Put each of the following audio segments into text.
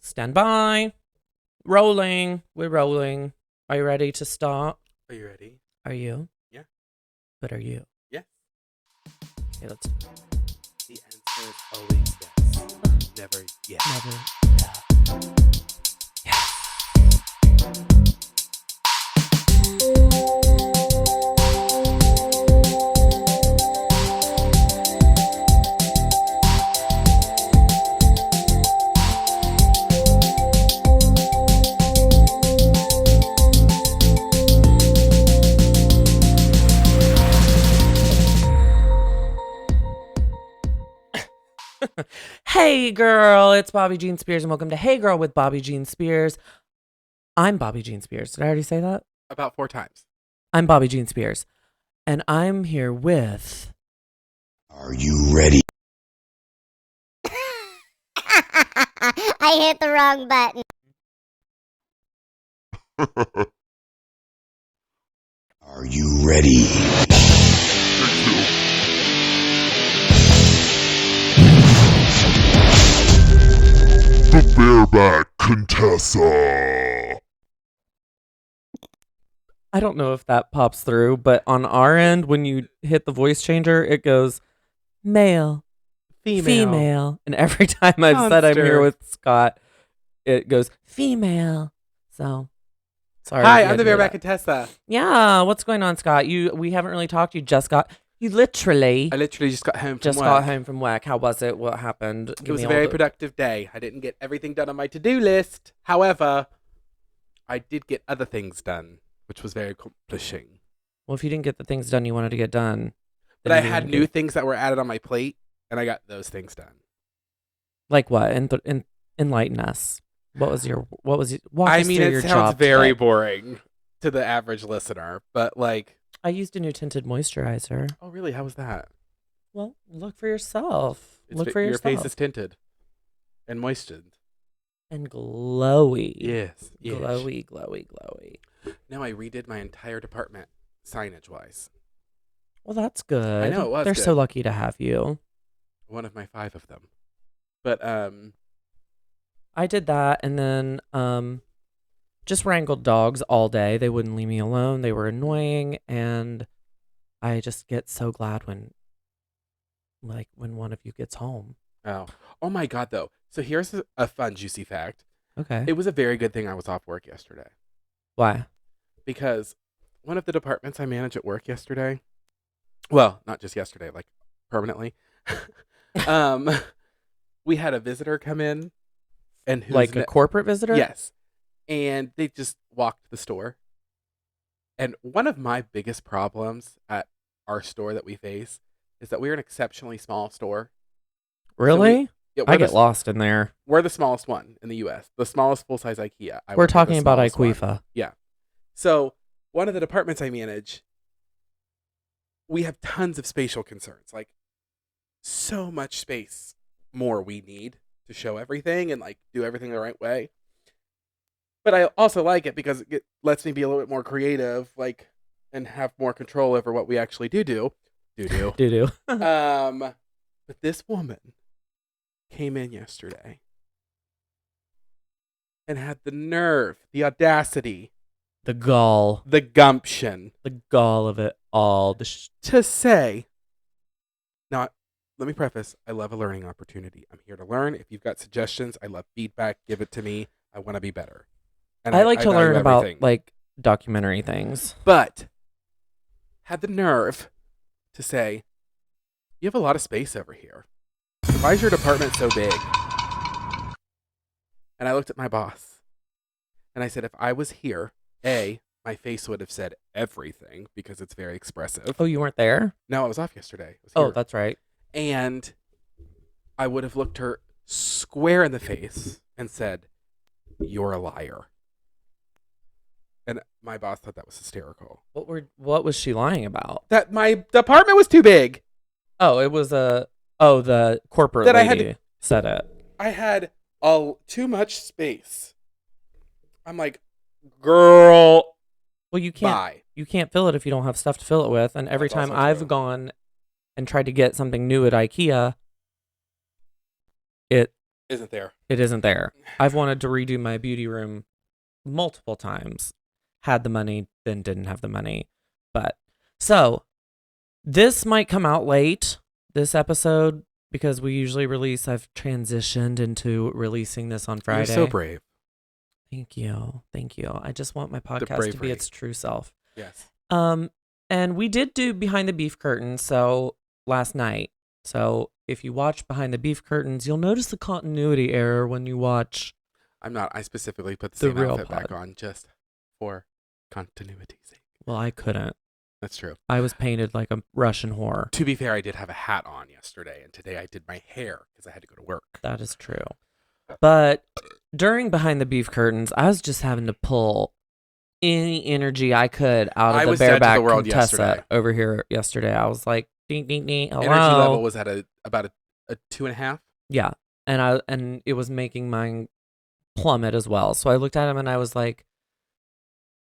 Stand by. Rolling. We're rolling. Are you ready to start? Are you ready? Are you? Yeah. But are you? Yes. Okay, let's The answer is always yes. Never yes. never. Hey girl, it's Bobby Jean Spears and welcome to Hey Girl with Bobby Jean Spears. I'm Bobby Jean Spears. Did I already say that? About 4 times. I'm Bobby Jean Spears. And I'm here with... Are you ready? I hit the wrong button. Are you ready? The bareback Contessa. I don't know if that pops through, but on our end, when you hit the voice changer, it goes male, female. And every time I've said I'm here Monster. with Scott, it goes female. So, sorry. Hi, if you I'm had the to hear bareback that. Contessa. Yeah, what's going on, Scott? We haven't really talked. You just got... You literally I literally just got home from just work. got home from work. How was it? What happened? It was a very productive day. I didn't get everything done on my to-do list. However, I did get other things done, which was very accomplishing. Well, if you didn't get the things done you wanted to get done, But then I you had didn't new get- things that were added on my plate, and I got those things done. like what? Enlighten us. Walk I us mean, through it your sounds job very today. boring to the average listener, but like, I used a new tinted moisturizer. oh really? How was that? Well, look for yourself. Look for Your yourself. face is tinted and moistened. And glowy. Yes. Glowy. No, I redid my entire department signage wise. Well, that's good. I know, it was They're so good. lucky to have you. One of my 5 of them. But I did that and then just wrangled dogs all day. They wouldn't leave me alone. They were annoying, and I just get so glad when one of you gets home. oh my god though. So here's a fun juicy fact. Okay. It was a very good thing I was off work yesterday Why? because one of the departments I manage at work yesterday, well, not just yesterday, like permanently. um we had a visitor come in and who's Like a corporate visitor? yes. And they just walked the store. And one of my biggest problems at our store that we face is that we're an exceptionally small store. Really? Yeah, I get lost in there. We're the smallest one in the U.S., the smallest full-size IKEA. We're work at the talking about smallest one. IQIFA. Yeah. So one of the departments I manage, we have tons of spatial concerns. Like, so much space more we need to show everything and like do everything the right way. But I also like it because it lets me be a little bit more creative, like, and have more control over what we actually do. Doo-doo. But this woman came in yesterday and had the nerve, the audacity, The gall. the gumption The gall of it all. to say, now, let me preface, I love a learning opportunity. I'm here to learn. If you've got suggestions, I love feedback. Give it to me. I want to be better. And I like to value learn about everything. like documentary things. But had the nerve to say, you have a lot of space over here. Why is your department so big? And I looked at my boss and I said, if I was here, my face would have said everything because it's very expressive. Oh, you weren't there? No, I was off yesterday. I was Oh, here. that's right. And I would have looked her square in the face and said, you're a liar. And my boss thought that was hysterical. What was she lying about? That my department was too big. Oh, it was the corporate That I lady had said it. I had too much space. I'm like, girl, Well, you can't bye. you can't fill it if you don't have stuff to fill it with. And every That's time also I've true. gone and tried to get something new at IKEA, isn't there. It isn't there. I've wanted to redo my beauty room multiple times. Had the money, then didn't have the money. But so this might come out late, this episode, because we usually release. I've transitioned into releasing this on Friday. You're so brave. Thank you. Thank you. I just want my podcast to be bravery. its true self. Yes. And we did do Behind the Beef Curtain last night. So if you watch Behind the Beef Curtains, you'll notice the continuity error when you watch. I'm not. I specifically put the The same real outfit back pod. on just for continuity's sake. Well, I couldn't. That's true. I was painted like a Russian whore. To be fair, I did have a hat on yesterday, and today I did my hair because I had to go to work. That is true. But during Behind the Beef Curtains, I was just having to pull any energy I could out I of was the dead to bareback the world Contessa yesterday. over here yesterday. I was like, ding, ding, ding, hello. Energy level was at about a 2.5. Yeah. And it was making mine plummet as well. So I looked at him and I was like,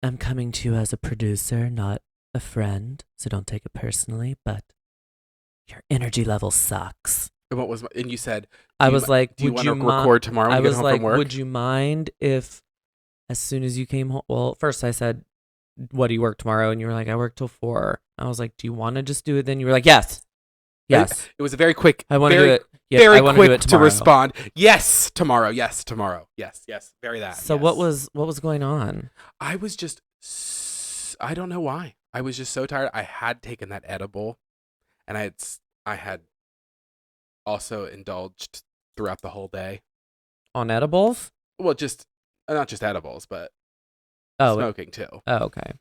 I'm coming to you as a producer, not a friend. So don't take it personally, but your energy level sucks. And what was? And you said, I was like, "Do you would want to you record tomorrow when I you get was home like, from work?" would you mind if, as soon as you came home, well, first I said, what do you work tomorrow? And you were like, I work till 4. I was like, do you want to just do it? Then you were like, yes. Yes. It was a very quick. I want to very, do it. Yeah, very I wanna do quick it to tomorrow. respond. Yes, tomorrow. Yes, tomorrow. Yes, yes. Very that. So yes. what was going on? I was just. I don't know why. I was just so tired. I had taken that edible, and I had also indulged throughout the whole day. On edibles? Well, just not just edibles, but Oh, smoking too. Oh, okay.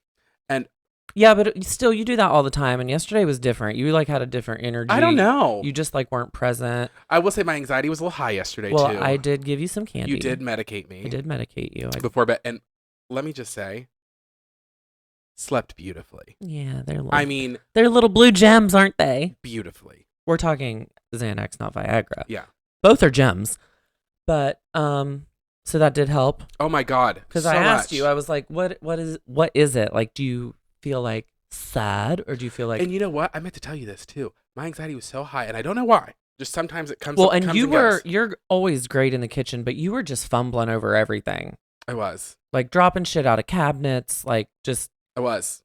And yeah, but still, you do that all the time. And yesterday was different. You like had a different energy. I don't know. You just like weren't present. I will say my anxiety was a little high yesterday Well, too. I did give you some candy. You did medicate me. I did medicate you. Before bed, and let me just say, slept beautifully. Yeah, they're. I mean, they're little blue gems, aren't they? beautifully. We're talking Xanax, not Viagra. Yeah. Both are gems, but so that did help. Oh my God. Because so I asked much. you, I was like, what is it? Like, do you feel like sad or do you feel like? And you know what? I meant to tell you this too. My anxiety was so high, and I don't know why. Just sometimes it comes. Well, up, and comes you goes. you're always great in the kitchen, but you were just fumbling over everything, I was. like dropping shit out of cabinets, like just. I was.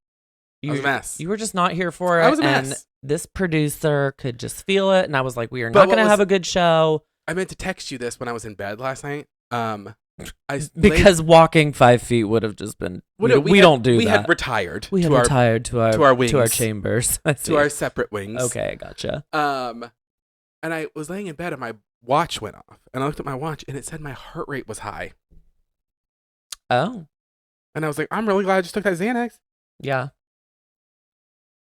You, I was a mess. You were just not here for it. I was a and mess. this producer could just feel it, and I was like, we are But not what going to was- have a good show. I meant to text you this when I was in bed last night. Because walking 5 feet would have just been. We had- don't do we that. had retired. We had to retired to our to our wings. chambers. I see. to our separate wings. Okay, gotcha. And I was laying in bed and my watch went off, and I looked at my watch and it said my heart rate was high, Oh, and I was like, I'm really glad I just took that Xanax. yeah.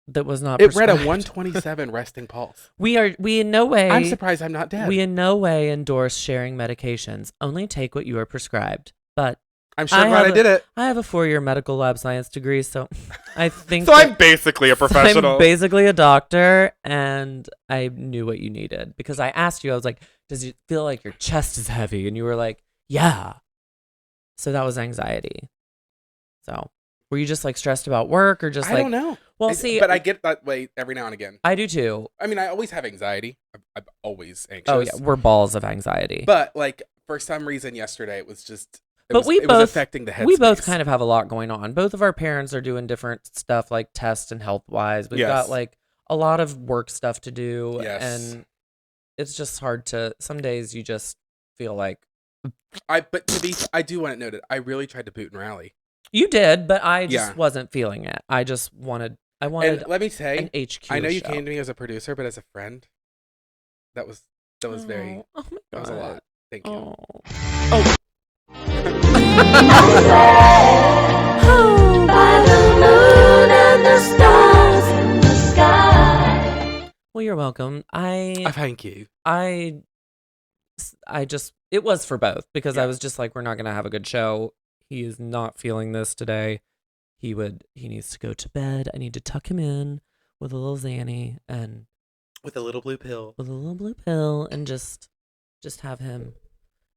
That was not. It read a prescribed. 127 resting pulse. We in no way. I'm surprised I'm not dead. We in no way endorse sharing medications. Only take what you are prescribed. But I'm sure glad I did it. I have a 4-year medical lab science degree, so I think. So I'm basically a professional. I'm basically a doctor, and I knew what you needed because I asked you. I was like, "Does it feel like your chest is heavy?" And you were like, "Yeah." So that was anxiety. So were you just like stressed about work, or just I like? don't know. Well, see, but I get that way every now and again. I do too. I mean, I always have anxiety. I'm always anxious. Oh yeah, we're balls of anxiety. But like for some reason yesterday, it was just. It But was affecting the headspace. we both kind of have a lot going on. Both of our parents are doing different stuff like tests and health wise. We've got like a lot of work stuff to do. Yes. And it's just hard to, some days you just feel like. I do want it noted. I really tried to boot and rally. You did, but I just Yeah. wasn't feeling it. I wanted And let me say, an HQ I know you show. came to me as a producer, but as a friend, that was very, Oh my that was a God. lot. Thank you. Oh. Well, you're welcome. I thank you. I just, it was for both because I Yeah. was just like, we're not going to have a good show. He is not feeling this today. He needs to go to bed. I need to tuck him in with a little Xanny and With a little blue pill. with a little blue pill and just have him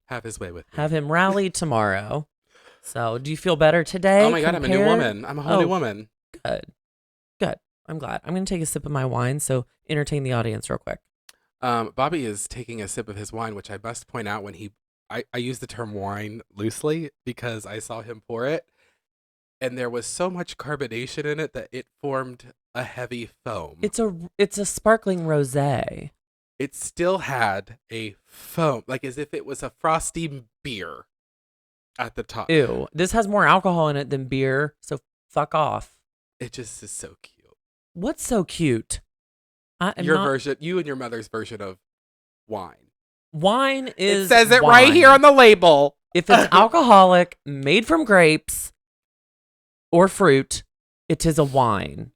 Have his way with me. rally tomorrow. So do you feel better today? Oh my God, I'm a new woman. I'm a whole new woman. Good. I'm glad. I'm going to take a sip of my wine. So entertain the audience real quick. Bobby is taking a sip of his wine, which I must point out I use the term wine loosely because I saw him pour it, and there was so much carbonation in it that it formed a heavy foam. It's a sparkling rosé. It still had a foam, like as if it was a frosty beer at the top. Ew. This has more alcohol in it than beer, so fuck off. It just is so cute. What's so cute? Version, you and your mother's version of wine. Wine is. It says it wine. right here on the label. If it's alcoholic, made from grapes or fruit, it is a wine.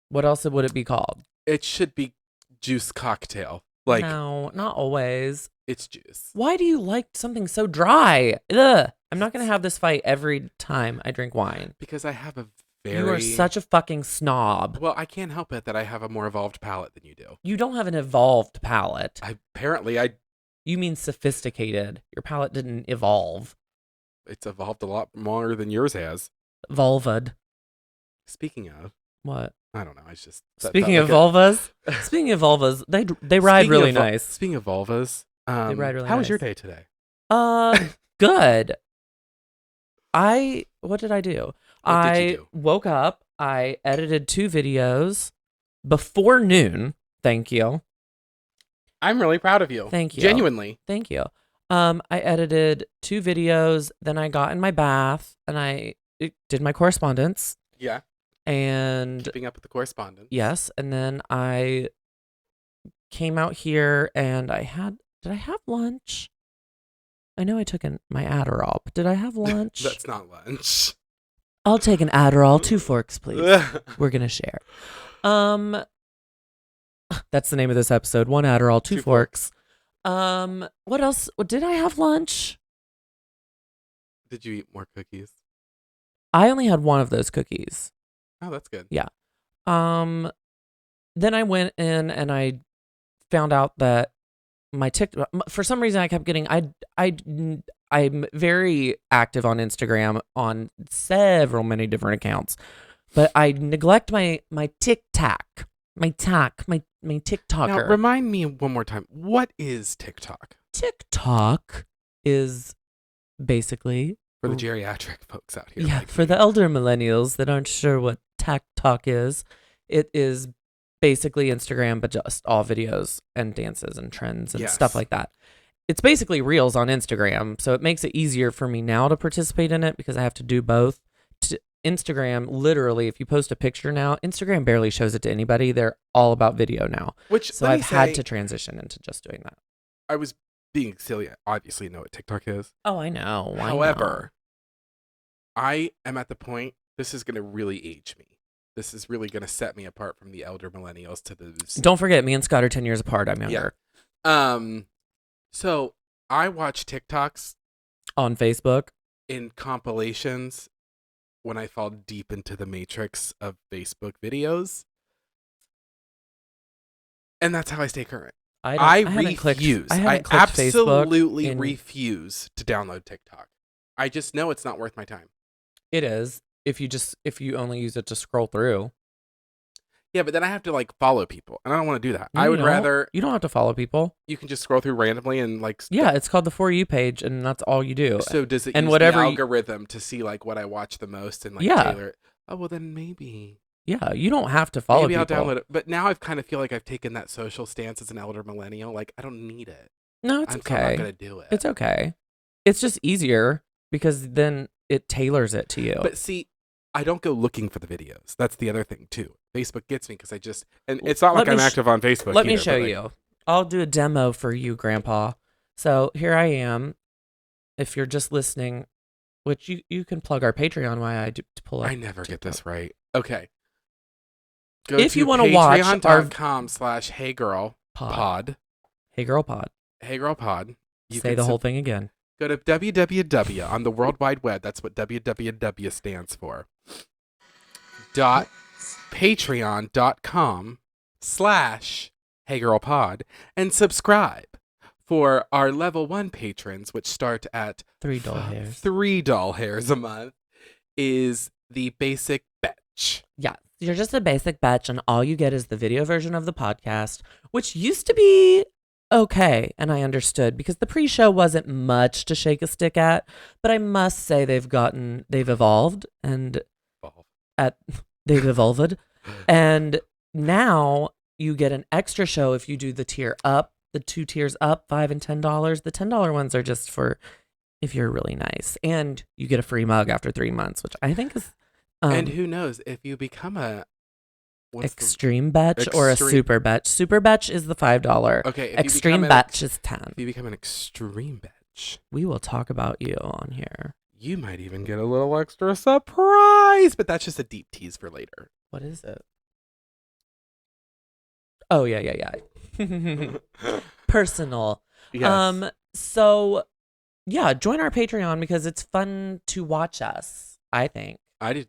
What else would it be called? It should be juice cocktail. Like, no, not always. It's juice. Why do you like something so dry? Ugh. I'm not going to have this fight every time I drink wine. Because I have a You are such a fucking snob. Well, I can't help it that I have a more evolved palate than you do. You don't have an evolved palate. You mean sophisticated. Your palate didn't evolve. It's evolved a lot more than yours has. Vulvad. Speaking of. What? I don't know. I just. Speaking of vulvas, they ride really nice. Speaking of vulvas, they ride really nice. How was your day today? Good. What did I do? What did you do? Woke up. I edited 2 videos before noon. Thank you. I'm really proud of you. Thank you. Genuinely. Thank you. I edited 2 videos. Then I got in my bath and I did my correspondence. Yeah. And keeping up with the correspondence. Yes. And then I came out here and did I have lunch? I know I took my Adderall, but did I have lunch? That's not lunch. I'll take an Adderall, 2 forks, please. We're going to share. That's the name of this episode. 1 Adderall, 2 forks. What else? Did I have lunch? Did you eat more cookies? I only had 1 of those cookies. Oh, that's good. Yeah. Then I went in and I found out that my TikTok, for some reason I kept getting, I'm very active on Instagram on many different accounts, but I neglect my TikTok, my TikToker. Now, remind me one more time. What is TikTok? TikTok is basically for the geriatric folks out here. Yeah, like for the elder millennials that aren't sure what TikTok is, it is basically Instagram, but just all videos and dances and trends and stuff like that. It's basically Reels on Instagram, so it makes it easier for me now to participate in it because I have to do both. Instagram, literally, if you post a picture now, Instagram barely shows it to anybody. They're all about video now. So I've had to transition into just doing that. I was being silly. I obviously know what TikTok is. Oh, I know. However, I am at the point, this is going to really age me. This is really going to set me apart from the elder millennials to those. Don't forget, me and Scott are 10 years apart. I'm younger. Yeah. So I watch TikToks on Facebook in compilations when I fall deep into the matrix of Facebook videos. And that's how I stay current. I refuse. I absolutely refuse to download TikTok. I just know it's not worth my time. It is. If you only use it to scroll through. Yeah, but then I have to follow people, and I don't want to do that. No, I would rather. You don't have to follow people. You can just scroll through randomly and Yeah, it's called the For You page, and that's all you do. So does it use the algorithm to see what I watch the most and tailor it? Oh well, then maybe. Yeah, you don't have to follow. Maybe I'll download it, but now I've kind of feel like I've taken that social stance as an elder millennial. I don't need it. No, it's okay. I'm not gonna do it. It's okay. It's just easier because then it tailors it to you. But see, I don't go looking for the videos. That's the other thing too. Facebook gets me because and it's not like I'm active on Facebook. Let me show you. I'll do a demo for you, Grandpa. So here I am. If you're just listening, which you can plug our Patreon while I do to pull up. I never get this right. Okay. Go if you want to watch patreon.com/heygirlpod. Heygirlpod. Heygirlpod. Say the whole thing again. Go to www on the World Wide Web. That's what www stands for. patreon.com/heygirlpod and subscribe for our level 1 patrons, which start at $3 a month, is the basic betch. Yeah, you're just a basic betch, and all you get is the video version of the podcast, which used to be okay, and I understood because the pre-show wasn't much to shake a stick at, but I must say they've evolved and at they've evolved, and now you get an extra show if you do the tier up, the 2 tiers up, $5 and $10. The $10 ones are just for if you're really nice, and you get a free mug after 3 months, which I think is and who knows if you become a extreme betch or a super betch. Super betch is the $5. Okay, if extreme betch is 10. If you become an extreme betch, we will talk about you on here. You might even get a little extra surprise, but that's just a deep tease for later. What is it? Oh yeah. Personal. Yes. So yeah, join our Patreon because it's fun to watch us, I think. I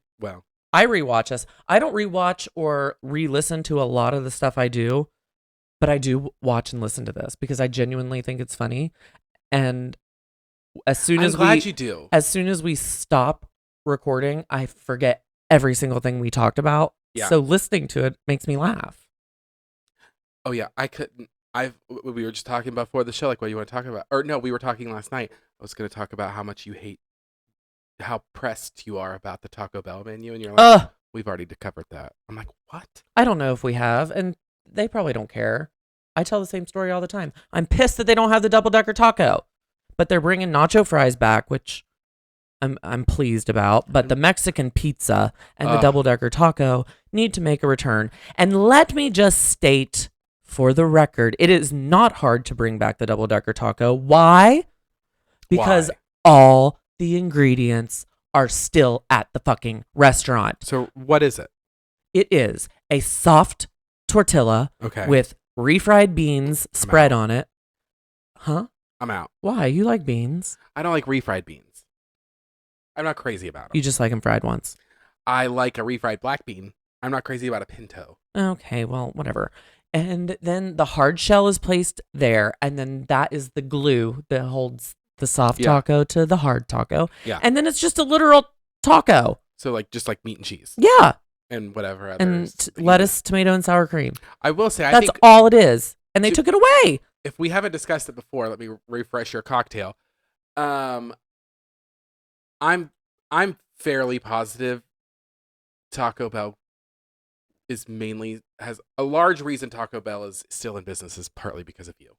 rewatch us. I don't rewatch or re-listen to a lot of the stuff I do, but I do watch and listen to this because I genuinely think it's funny. And as soon as we stop recording, I forget every single thing we talked about. Yeah. So listening to it makes me laugh. Oh yeah, I couldn't. We were just talking about before the show, like what you want to talk about, or no, we were talking last night. I was going to talk about how much you hate, how pressed you are about the Taco Bell menu, and you're like, we've already covered that. I'm like, what? I don't know if we have, and they probably don't care. I tell the same story all the time. I'm pissed that they don't have the double-decker taco, but they're bringing nacho fries back, which I'm pleased about. But the Mexican pizza and the double-decker taco need to make a return. And let me just state, for the record, it is not hard to bring back the double-decker taco. Why? Because all the ingredients are still at the fucking restaurant. So what is it? It is a soft tortilla with refried beans spread on it. Huh? I'm out. Why? You like beans? I don't like refried beans. I'm not crazy about them. You just like them fried once. I like a refried black bean. I'm not crazy about a pinto. Okay, well, whatever. And then the hard shell is placed there, and then that is the glue that holds the soft taco to the hard taco. Yeah. And then it's just a literal taco. So just like meat and cheese. Yeah. And whatever other. And lettuce, tomato, and sour cream. I will say, that's all it is. And they took it away. If we haven't discussed it before, let me refresh your cocktail. I'm fairly positive Taco Bell has a large reason Taco Bell is still in business is partly because of you.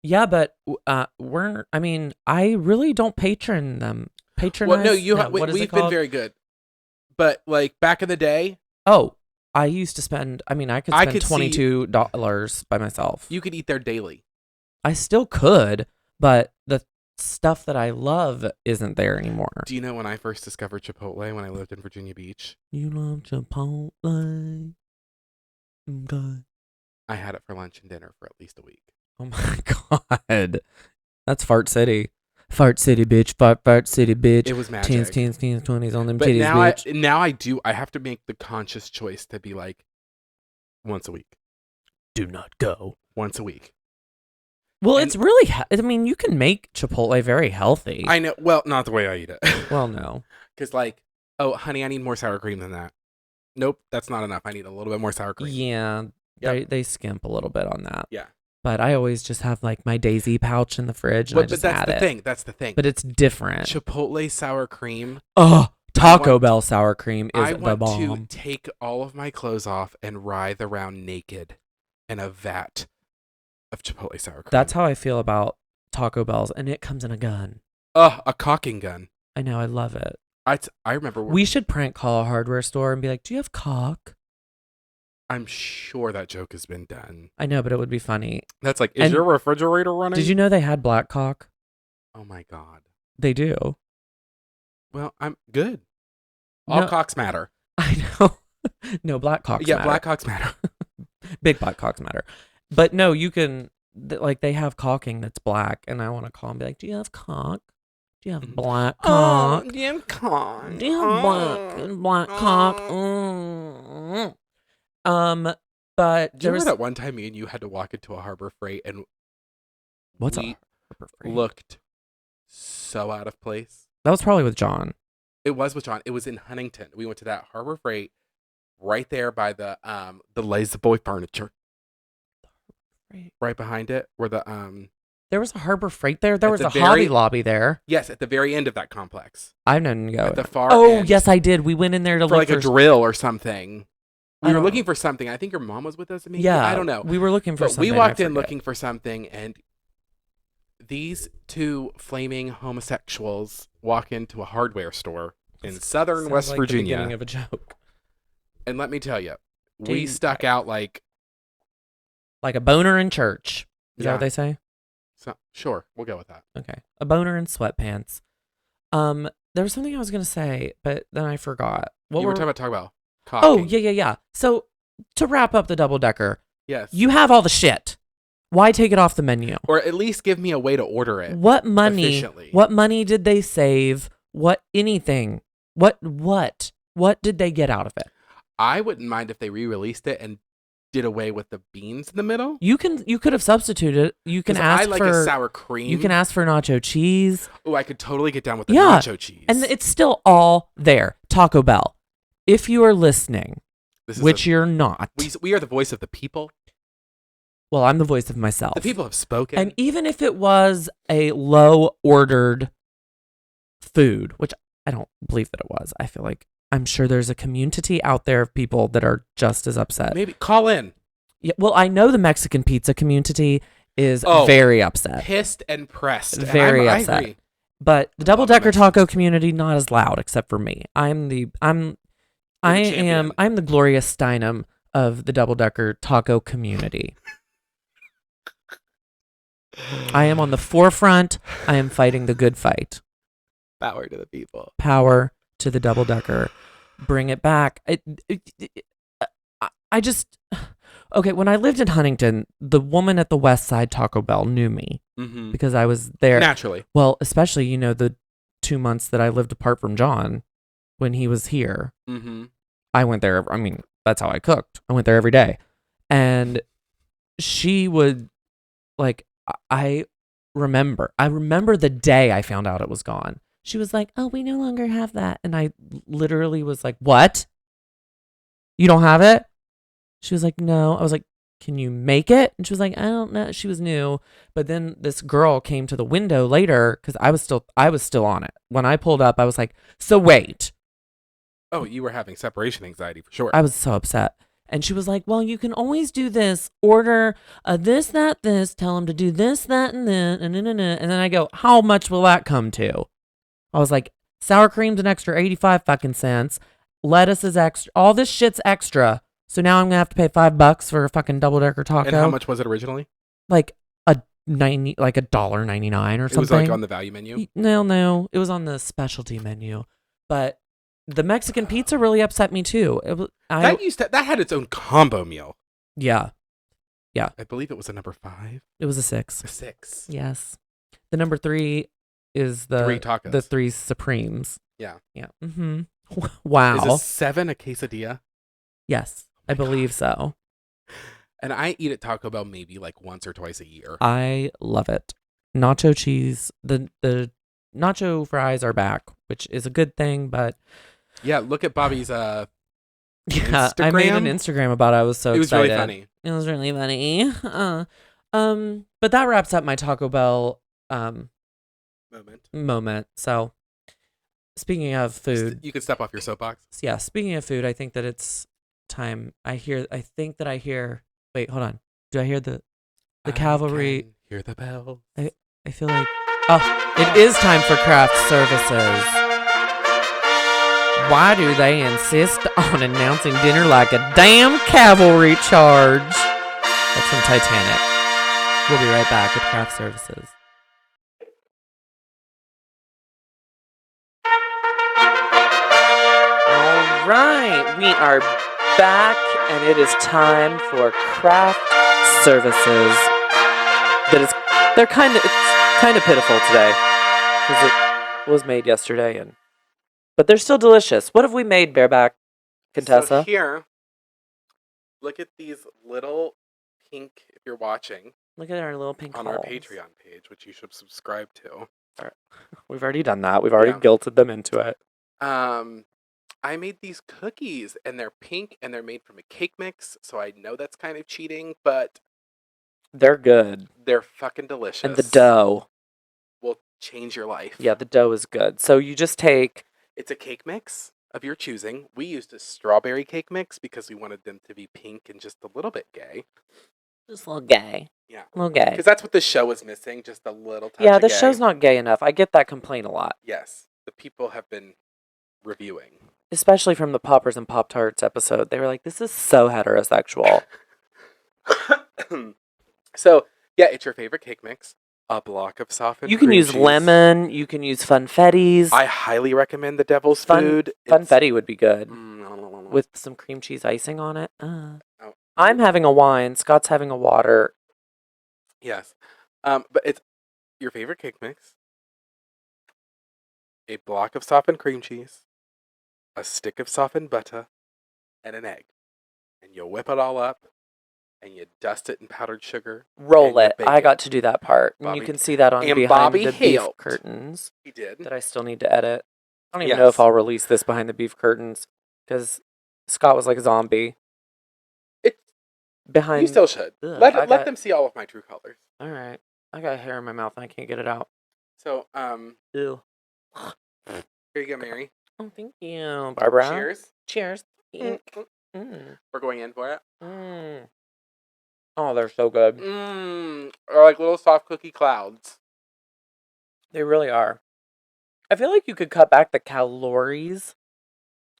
Yeah, but I really don't patronize them. Well, no, we've been very good. But like back in the day, I used to spend. I could spend $22 by myself. You could eat there daily. I still could, but the stuff that I love isn't there anymore. Do you know when I first discovered Chipotle when I lived in Virginia Beach? You love Chipotle. God. I had it for lunch and dinner for at least a week. Oh my God. That's Fart City. Fart City, bitch. Fart City, bitch. It was magic. Teens, 20s on them but titties, bitch. Now I have to make the conscious choice to be like, once a week. Do not go. Once a week. Well, it's really, you can make Chipotle very healthy. I know. Well, not the way I eat it. Well, no. Because honey, I need more sour cream than that. Nope, that's not enough. I need a little bit more sour cream. Yeah, they skimp a little bit on that. Yeah. But I always just have my Daisy pouch in the fridge and I just add it. That's the thing. But it's different. Chipotle sour cream. Oh, Taco Bell sour cream is the bomb. I want to take all of my clothes off and writhe around naked in a vat of Chipotle sour cream. That's how I feel about Taco Bells, and it comes in a gun. A caulking gun. I know, I love it. I remember. We should prank call a hardware store and be like, "Do you have caulk?" I'm sure that joke has been done. I know, but it would be funny. That's is your refrigerator running? Did you know they had black caulk? Oh my God. They do. Well, I'm good. All cocks matter. I know. No, black cocks matter. Yeah, black cocks matter. Big black cocks matter. But no, you can, they have caulking that's black, and I want to call and be like, "Do you have caulk? Do you have black caulk? Do you have caulk? Do you have black caulk?" But do you remember that one time me and you had to walk into a Harbor Freight and what's a Harbor Freight? Looked so out of place. That was probably with John. It was with John. It was in Huntington. We went to that Harbor Freight right there by the Lazy Boy furniture. right behind it, where the There was a Harbor Freight there. There At was the a very- Hobby Lobby there. yes, at the very end of that complex, I didn't go. at the in. far Oh, end, yes, I did. We went in there to for look like a drill or something. I We were don't looking know. for something. I think your mom was with us. Maybe Yeah, I don't know. We were looking for But something. we walked I in forget. looking for something, and these two flaming homosexuals walk into a hardware store in southern Sounds West like the Virginia. beginning of a joke. And let me tell you, we Dude, stuck out like, Like a boner in church. Is that Yeah. what they say? Sure, we'll go with that. Okay. A boner in sweatpants. There was something I was gonna say, but then I forgot. What You were were talking about Taco Bell. Oh, Cocking. yeah. So to wrap up the double decker, Yes. you have all the shit. Why take it off the menu? Or at least give me a way to order it What money? efficiently. What money did they save? What anything? What did they get out of it? I wouldn't mind if they re-released it and did away with the beans in the middle. You could have substituted. You can 'Cause ask I like for a sour cream. You can ask for nacho cheese. Oh, I could totally get down with the Yeah, nacho cheese. And it's still all there. Taco Bell. If you are listening, This is which you're not. we are the voice of the people. Well, I'm the voice of myself. The people have spoken. And even if it was a low ordered food, which I don't believe that it was, I feel like I'm sure there's a community out there of people that are just as upset. Maybe call in. Yeah, well, I know the Mexican pizza community is Oh, very upset. Pissed and pressed. And Very I upset. agree. But the I double love the decker Mexicans. taco community not as loud except for me. I'm the champion. Gloria Steinem of the double decker taco community. I am on the forefront. I am fighting the good fight. Power to the people. Power to the double decker. Bring it back. I just okay. When I lived in Huntington, the woman at the West Side Taco Bell knew me Mm-hmm. because I was there. Naturally. Well, especially the 2 months that I lived apart from John when he was here. Mm-hmm. I went there. I mean, that's how I cooked. I went there every day, and she would like. I remember the day I found out it was gone. She was like, "Oh, we no longer have that," and I literally was like, "What? You don't have it?" She was like, "No." I was like, "Can you make it?" And she was like, "I don't know." She was new, but then this girl came to the window later because I was still on it. When I pulled up, I was like, "So wait." Oh, you were having separation anxiety for sure. I was so upset. And she was like, "Well, you can always do this. Order this, that, this. Tell them to do this, that, and then, and then I go, how much will that come to? I was like, sour cream's an extra 85 fucking cents. Lettuce is extra. All this shit's extra. So now I'm gonna have to pay $5 for a fucking double decker taco. And how much was it originally? Like $1.99 or It something. was like on the value menu. No, it was on the specialty menu. But the Mexican pizza really upset me too. That had its own combo meal. Yeah. I believe it was a number 5. It was a 6. A 6. Yes. The number 3 is the 3 tacos. The 3 Supremes. Yeah. Yeah. Mm-hmm. Wow. Is a 7 a quesadilla? Yes, I believe so. And I eat at Taco Bell maybe like once or twice a year. I love it. Nacho cheese. The nacho fries are back, which is a good thing, but Yeah, look at Bobby's yeah, I made an Instagram about it. I was so It was excited. really funny. It was really funny. But that wraps up my Taco Bell moment. So, speaking of food, You can step off your soapbox. yeah, speaking of food, I think that it's time. I think that I hear. Wait, hold on. Do I hear the cavalry? I can hear the bell. I feel like. Oh, it is time for craft services. Why do they insist on announcing dinner like a damn cavalry charge? That's from Titanic. We'll be right back with craft services. All right, we are back, and it is time for craft services. It's kind of pitiful today because it was made yesterday, but they're still delicious. What have we made, Bareback Contessa? So here, look at these little pink, if you're watching, Look at our little pink on our holes. Patreon page, which you should subscribe to. We've already done that. We've already Yeah. guilted them into it. I made these cookies, and they're pink, and they're made from a cake mix, so I know that's kind of cheating, but They're good. They're fucking delicious. And the dough. will change your life. Yeah, the dough is good. So you just take... It's a cake mix of your choosing. We used a strawberry cake mix because we wanted them to be pink and just a little bit gay. Just a little gay. Yeah. A little gay. Because that's what the show is missing, just a little touch Yeah, of the gay. show's not gay enough. I get that complaint a lot. Yes. The people have been reviewing. Especially from the Poppers and Pop-Tarts episode. They were like, this is so heterosexual. So, yeah, it's your favorite cake mix. A block of softened You can cream use cheese. lemon. You can use funfettis. I highly recommend the Devil's Food. Funfetti would be good. With With some cream cheese icing on it. Oh. I'm having a wine. Scott's having a water. Yes. But it's your favorite cake mix. A block of softened cream cheese. A stick of softened butter. And an egg. And you whip it all up. And you dust it in powdered sugar. Roll and you it. bake I it. got to do that part. And you Bobby- can see that on and behind Bobby the beef helped. curtains He did. that I still need to edit. I don't even know if I'll release this behind the beef curtains because Scott was like a zombie. It, Behind. you still should. Ugh, Let them see all of my true colors. All right. I got hair in my mouth and I can't get it out. So, Ew. here you go, Mary. Oh, thank you, Barbara. Cheers. Cheers. Mm, Mm. Mm. We're going in for it. Mm. Oh, they're so good. Or like little soft cookie clouds. They really are. I feel like you could cut back the calories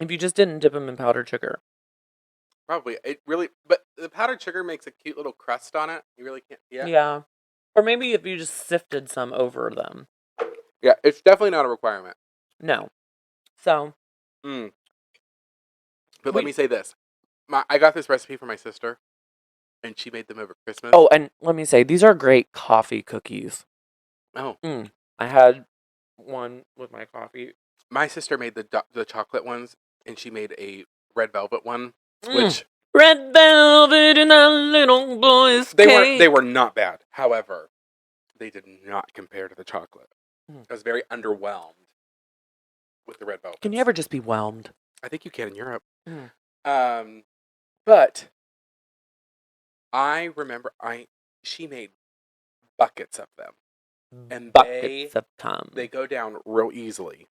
if you just didn't dip them in powdered sugar. Probably. It really, but the powdered sugar makes a cute little crust on it. You really can't. Yeah. Yeah. Or maybe if you just sifted some over them. Yeah, it's definitely not a requirement. No. So. But let me say this. I got this recipe for my sister, and she made them over Christmas. Oh, and let me say, these are great coffee cookies. Oh. I had one with my coffee. My sister made the chocolate ones, and she made a red velvet one, which Red velvet in a little boy's cake. they were not bad. However, they did not compare to the chocolate. I was very underwhelmed with the red velvet. Can you ever just be whelmed? I think you can in Europe. Mm. But I remember she made buckets of them, and Buckets of cum. they go down real easily.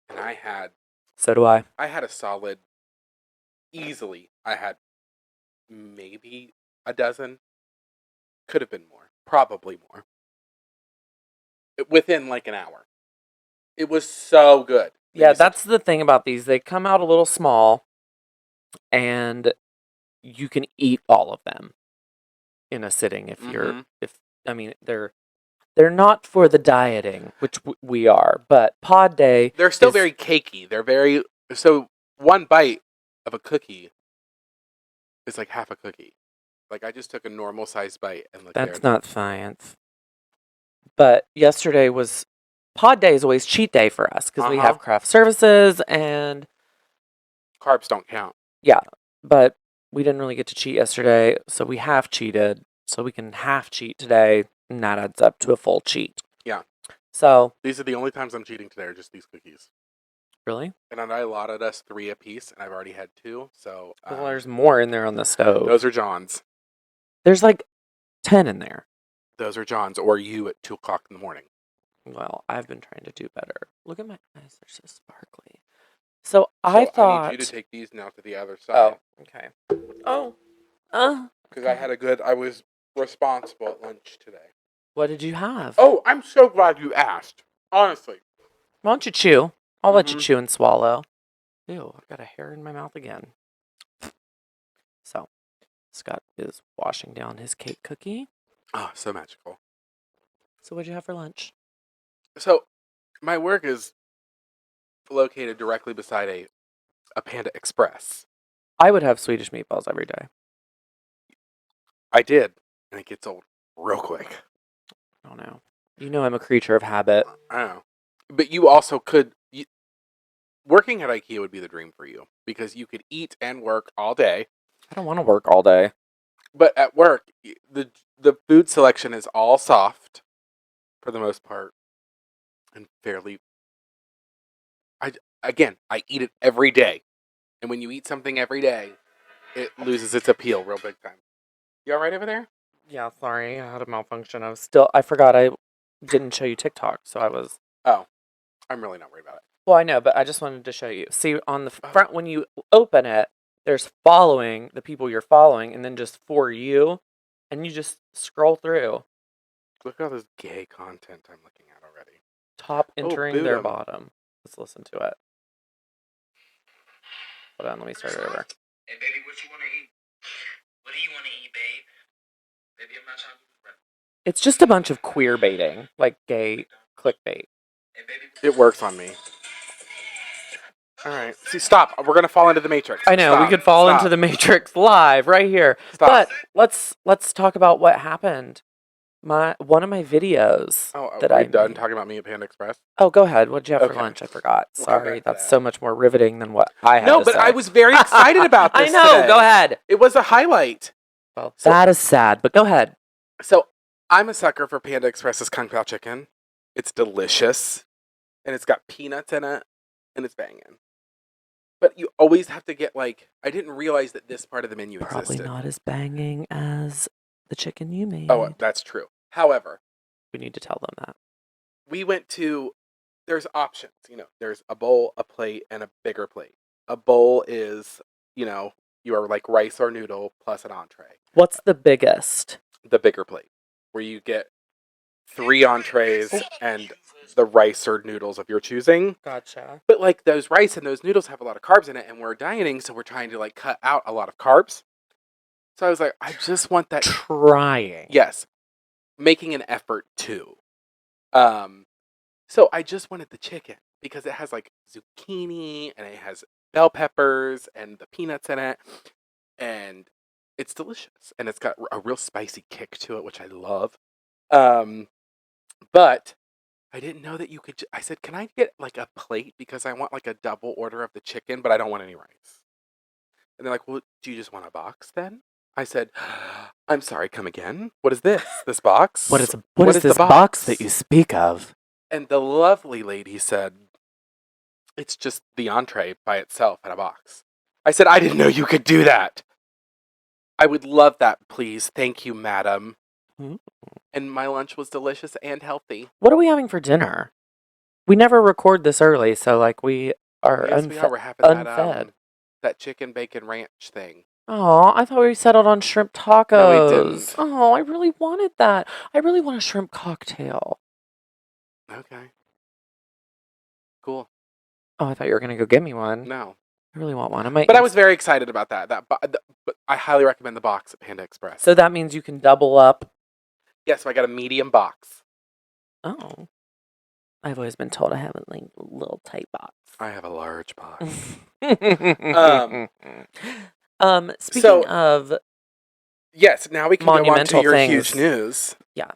And I had So do I. a solid, easily. I had maybe a dozen. Could have been more. Probably more. Within like an hour. It was so good. Yeah, that's the thing about these. They come out a little small, and you can eat all of them in a sitting if you're they're not for the dieting, which we are, but pod day They're still is- very cakey. They're very so one bite of a cookie is like half a cookie. Like I just took a normal sized bite and looked That's not science. But yesterday was pod day is always cheat day for us because we have craft services and carbs don't count. but we didn't really get to cheat yesterday, so we half cheated. So we can half cheat today, and that adds up to a full cheat. Yeah. So These are the only times I'm cheating today are just these cookies. really, And I allotted us 3 apiece, and I've already had 2. So well, there's more in there on the stove. those are John's. There's like 10 in there. Those are John's, or you at 2:00 in the morning. Well, I've been trying to do better. Look at my eyes; they're so sparkly. So I thought. I need you to take these now to the other side. Oh, okay. Oh, Because I was responsible at lunch today. what did you have? Oh, I'm so glad you asked. Honestly. Why don't you chew? I'll let you Mhm. chew and swallow. Ew, I've got a hair in my mouth again. So, Scott is washing down his cake cookie. Oh, so magical. So, what'd you have for lunch? So, my work is located directly beside a Panda Express. I would have Swedish meatballs every day. I did, and it gets old real quick. I don't know. You know I'm a creature of habit. I don't know. But you also could... working at IKEA would be the dream for you, because you could eat and work all day. I don't want to work all day. But at work, the food selection is all soft, for the most part, and fairly... I eat it every day. And when you eat something every day, it loses its appeal real big time. You all right over there? Yeah, sorry, I had a malfunction. I forgot I didn't show you TikTok, so I was. Oh, I'm really not worried about it. Well, I know, but I just wanted to show you. See, on the Oh. front, when you open it, there's following, the people you're following, and then just for you, and you just scroll through. Look at all this gay content I'm looking at already. Top entering their boot 'em. bottom. Let's listen to it. Hold on, let me start it over. Hey, baby, what you want to eat? What do you want to eat, babe? Baby, I'm not trying to do breakfast. It's just a bunch of queer baiting, like gay clickbait. Hey, baby, It works on me. All right. See, stop. We're going to fall into the Matrix. I know, we Stop. could fall Stop. into the Matrix live right here. Stop. But let's talk about what happened. One of my videos that are I you done made. talking about me at Panda Express? Oh, go ahead. What did you have for Okay. lunch? I forgot. We'll come Sorry, back to that's that. so much more riveting than what I had No, to but say. I was very excited about I this know. today. Go ahead. It was a highlight. Well, So- that is sad, but go ahead. So I'm a sucker for Panda Express's Kung Pao chicken. It's delicious, and it's got peanuts in it, and it's banging. But you always have to get I didn't realize that this part of the menu Probably existed. not as banging as the chicken you made. Oh, that's true. However, We need to tell them that. we went to. There's options. There's a bowl, a plate, and a bigger plate. A bowl is, you are like rice or noodle plus an entree. What's the biggest? The bigger plate, where you get 3 entrees and the rice or noodles of your choosing. Gotcha. But those rice and those noodles have a lot of carbs in it, and we're dieting, so we're trying to cut out a lot of carbs. So I was like, I just want that. Trying. Yes, making an effort too. So I just wanted the chicken because it has zucchini and it has bell peppers and the peanuts in it, and it's delicious, and it's got a real spicy kick to it, which I love. But I didn't know that you could. I said, "Can I get a plate because I want a double order of the chicken, but I don't want any rice." And they're like, "Well, do you just want a box then?" I said, "I'm sorry, come again. What is this? This box? What is the this box that you speak of? And the lovely lady said, "It's just the entree by itself in a box." I said, "I didn't know you could do that. I would love that, please. Thank you, madam." Mm. And my lunch was delicious and healthy. What are we having for dinner? We never record this early, so we are Yes, we are. We're having unfed. that chicken bacon ranch thing. Oh, I thought we settled on shrimp tacos. No, we didn't. Oh, I really wanted that. I really want a shrimp cocktail. Okay. Cool. Oh, I thought you were gonna go get me one. No. I really want one. I might. But I was very excited about that. But I highly recommend the box at Panda Express. So that means you can double up. yeah, so I got a medium box. Oh, I've always been told I have a little tight box. I have a large box. Speaking of, Yes, now we can go on to Monumental your things. huge news. Yeah.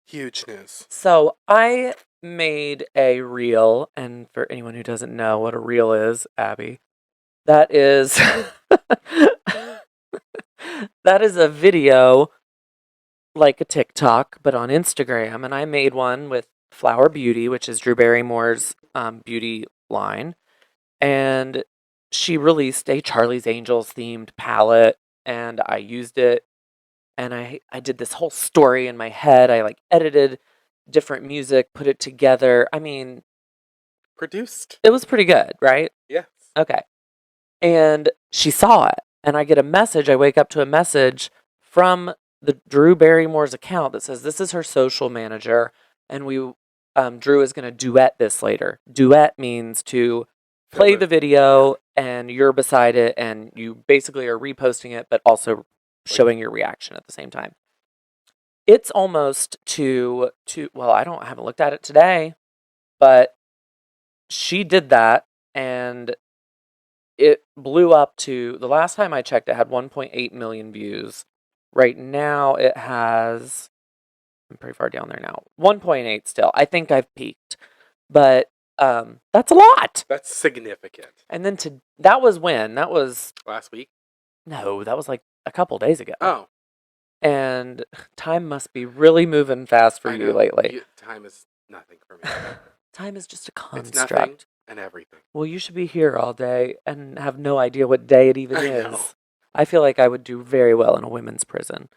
Huge news. so I made a reel, and for anyone who doesn't know what a reel is, Abby, that is that is a video like a TikTok, but on Instagram, and I made one with Flower Beauty, which is Drew Barrymore's beauty line, and she released a Charlie's Angels themed palette, and I used it, and I did this whole story in my head. I edited different music, put it together. I mean, Produced. it was pretty good, right? Yes. Okay. And she saw it, and I get a message. I wake up to a message from the Drew Barrymore's account that says this is her social manager, and Drew is going to duet this later. Duet means to play the video, and you're beside it, and you basically are reposting it, but also showing your reaction at the same time. It's almost to well, I haven't looked at it today, but she did that, and it blew up to, the last time I checked, it had 1.8 million views. Right now, it has, I'm pretty far down there now, 1.8 still. I think I've peaked, but that's a lot. That's significant. And then that was when? That was, Last week? no, that was a couple days ago. Oh. And time must be really moving fast for I you know. lately. Time is nothing for me. Time is just a It's construct. nothing and everything. Well, you should be here all day and have no idea what day it even I is. know. I feel like I would do very well in a women's prison.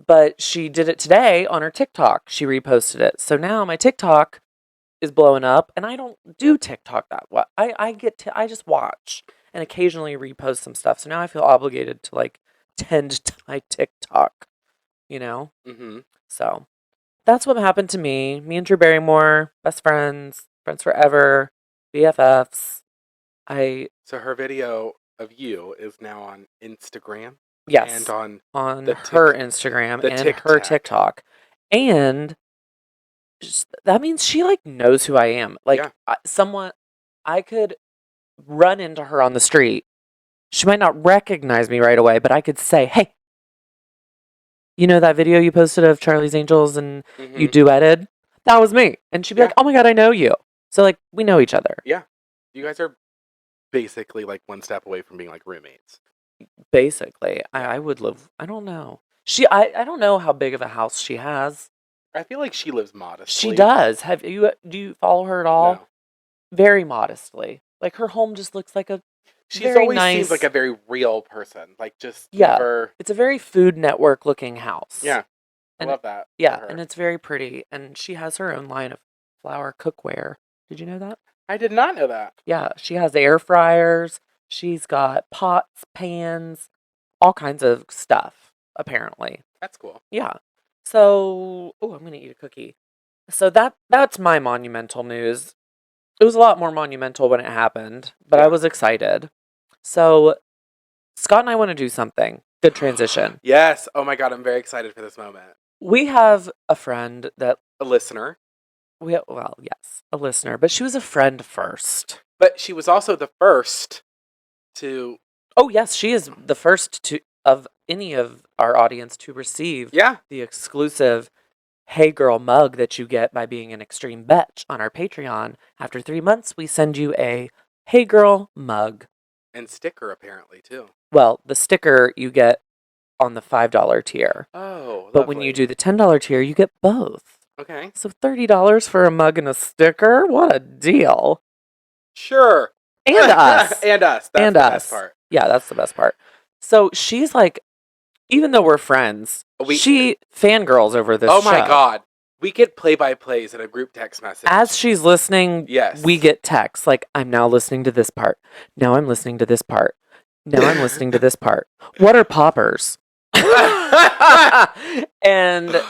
But she did it today on her TikTok. She reposted it. So now my TikTok is blowing up, and I don't do TikTok that well. I just watch and occasionally repost some stuff. So now I feel obligated to like tend to my TikTok, you know? Mm-hmm. So that's what happened to me. Me and Drew Barrymore, best friends, friends forever, BFFs. So her video of you is now on Instagram Yes, and on on the her Instagram the and Tic her Tac. TikTok. And that means she like knows who I am. Like Yeah. someone I could run into her on the street. She might not recognize me right away, but I could say, "Hey, you know that video you posted of Charlie's Angels and you Mhm. duetted? That was me." And she'd be like, Yeah. "Oh my god, I know you." So like we know each other. Yeah. You guys are basically like one step away from being like roommates. Basically. I would live I don't know. I don't know how big of a house she has. I feel like she lives modestly. She does. Do you follow her at all? No. Very modestly. Like her home just looks like a She's very always nice. seems like a very real person. Like just Yeah. never. It's a very Food Network looking house. Yeah. I And love that. for Yeah, her. and it's very pretty. And she has her own line of flour cookware. Did you know that? I did not know that. Yeah, she has air fryers. She's got pots, pans, all kinds of stuff, apparently. That's cool. Yeah. So, oh, I'm gonna eat a cookie. So that's my monumental news. It was a lot more monumental when it happened, but I Yeah. was excited. So, Scott and I want to do something. Good transition. Yes. Oh my god, I'm very excited for this moment. We have a friend that A listener, well, yes, a listener, but she was a friend first. but she was also the first to. Oh, yes, she is the first to of any of our audience to receive Yeah. the exclusive Hey Girl mug that you get by being an extreme betch on our Patreon. After 3 months, we send you a Hey Girl mug. And sticker apparently too. Well, the sticker you get on the $5 tier. Oh. But when you do the $10 tier, you get both. Okay. So $30 for a mug and a sticker? What a deal. Sure. And us. and us. That's And the us. best part. Yeah, that's the best part. So she's like, even though we're friends, she fangirls over this Oh my show. god. We get play-by-plays in a group text message. As she's listening, Yes. we get texts like, I'm now listening to this part. Now I'm listening to this part. Now I'm listening to this part. What are poppers? And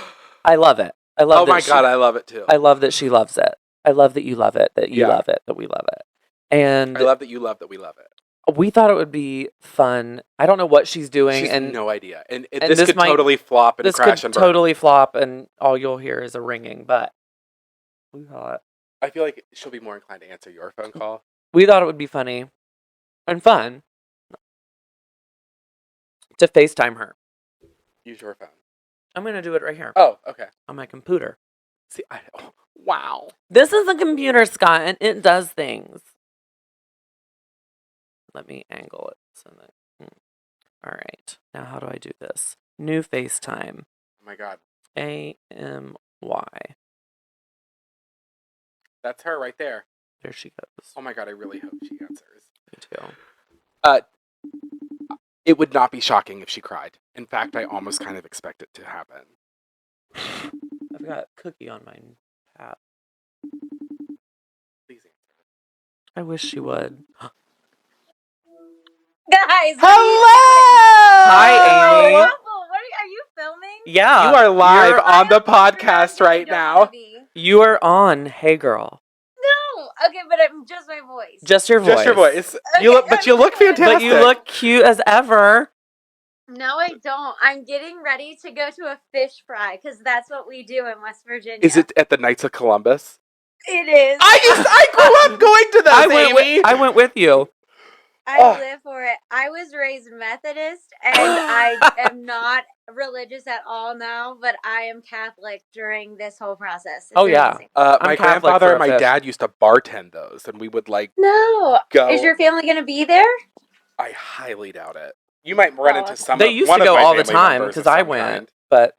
I love it. I love Oh my god, I love it too. I love that she loves it. I love that you love it, that you Yeah. love it, that we love it. And I love that you love that we love it. we thought it would be fun. I don't know what she's doing. She's and no idea. And and this this could might- totally flop and this crash could and burn. totally flop, and all you'll hear is a ringing. But we thought I feel like she'll be more inclined to answer your phone call. it would be funny and fun to FaceTime her. Use your phone. I'm gonna do it right here Oh, okay. on my computer. See, wow. This is a computer, Scott, and it does things. Let me angle it so that. All right. Now, how do I do this? New FaceTime. Oh my god. AMY. That's her right there. There she goes. Oh my god, I really hope she answers. Me too. It would not be shocking if she cried. In fact, I almost kind of expect it to happen. I've got cookie on my tab. Please answer. I wish she would. Guys! Hi, Amy. What are you filming? Yeah. You are live you're- on the I don't podcast figure out right what now. you're gonna be. You are on Hey Girl. No! Okay, but I'm just my voice. Just your voice. Just your voice. Okay, You look, but you look fantastic. But you look cute as ever. No, I don't. I'm getting ready to go to a fish fry because that's what we do in West Virginia. Is it at the Knights of Columbus? It is. I grew up going to those, Amy. I went with you. I live for it. I was raised Methodist, and I am not religious at all now, but I am Catholic during this whole process. It's Oh, yeah. amazing. My Catholic grandfather for and a my fish. dad used to bartend those, and we would like No. go. Is your family going to be there? I highly doubt it. You might run Oh, into some. They of- used one to of go my all the family time members of because I some went. kind. But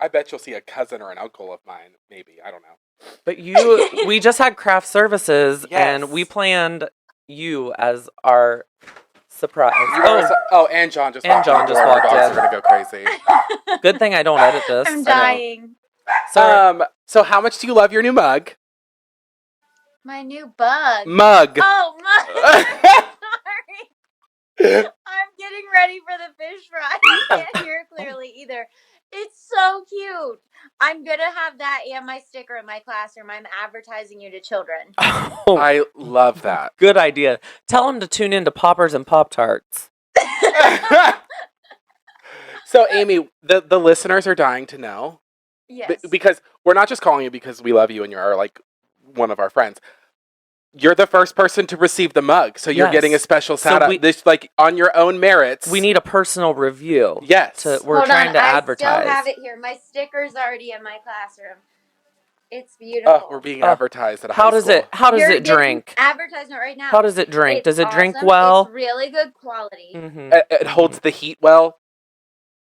I bet you'll see a cousin or an uncle of mine. Maybe I don't know. we just had craft services Yes. and we planned you as our Surprise. And John just And walked John in. just Our walked dogs in. are gonna go crazy. Good thing I don't edit this. I'm dying. Sorry. So how much do you love your new mug? My new bug. Mug. Oh, mug. Sorry. I'm getting ready for the fish fry. I can't hear clearly either. It's so cute. I'm going to have that and my sticker in my classroom. I'm advertising you to children. Oh, I love that. good idea. Tell them to tune in to Poppers and Pop-Tarts. So, Amy, the listeners are dying to know. Yes. Because we're not just calling you because we love you and you're like one of our friends. You're the first person to receive the mug, so you're Yes. getting a special So shout out. This like on your own merits. We need a personal review. Yes. We're Hold trying on, to advertise. I still have it here. My sticker's already in my classroom. It's beautiful. We're being advertised at a how high does school. How does You're it drink? Advertisement right now. How does it drink? It's Does it drink awesome. well? It's really good quality. Mm-hmm. It holds the heat well.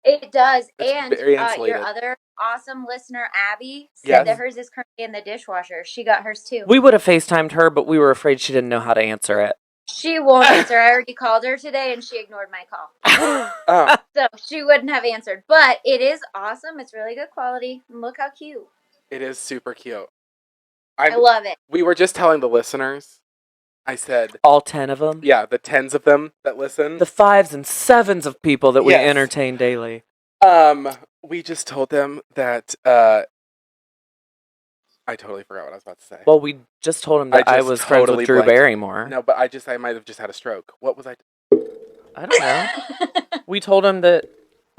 It does. It's And very insulated. your other awesome listener, Abby, said Yes. that hers is currently in the dishwasher. She got hers too. We would have FaceTimed her, but we were afraid she didn't know how to answer it. She won't answer. I already called her today and she ignored my call. Oh, So she wouldn't have answered. But it is awesome. It's really good quality. And look how cute. it is super cute. I love it. We were just telling the listeners. I said, All 10 of them? yeah, the tens of them that listen. The 5s and 7s of people that we Yes. entertain daily. We just told them that. I totally forgot what I was about to say. Well, we just told him that I just was friends totally with Drew blanked. Barrymore. No, but I might have just had a stroke. What was I? I don't know. We told him that,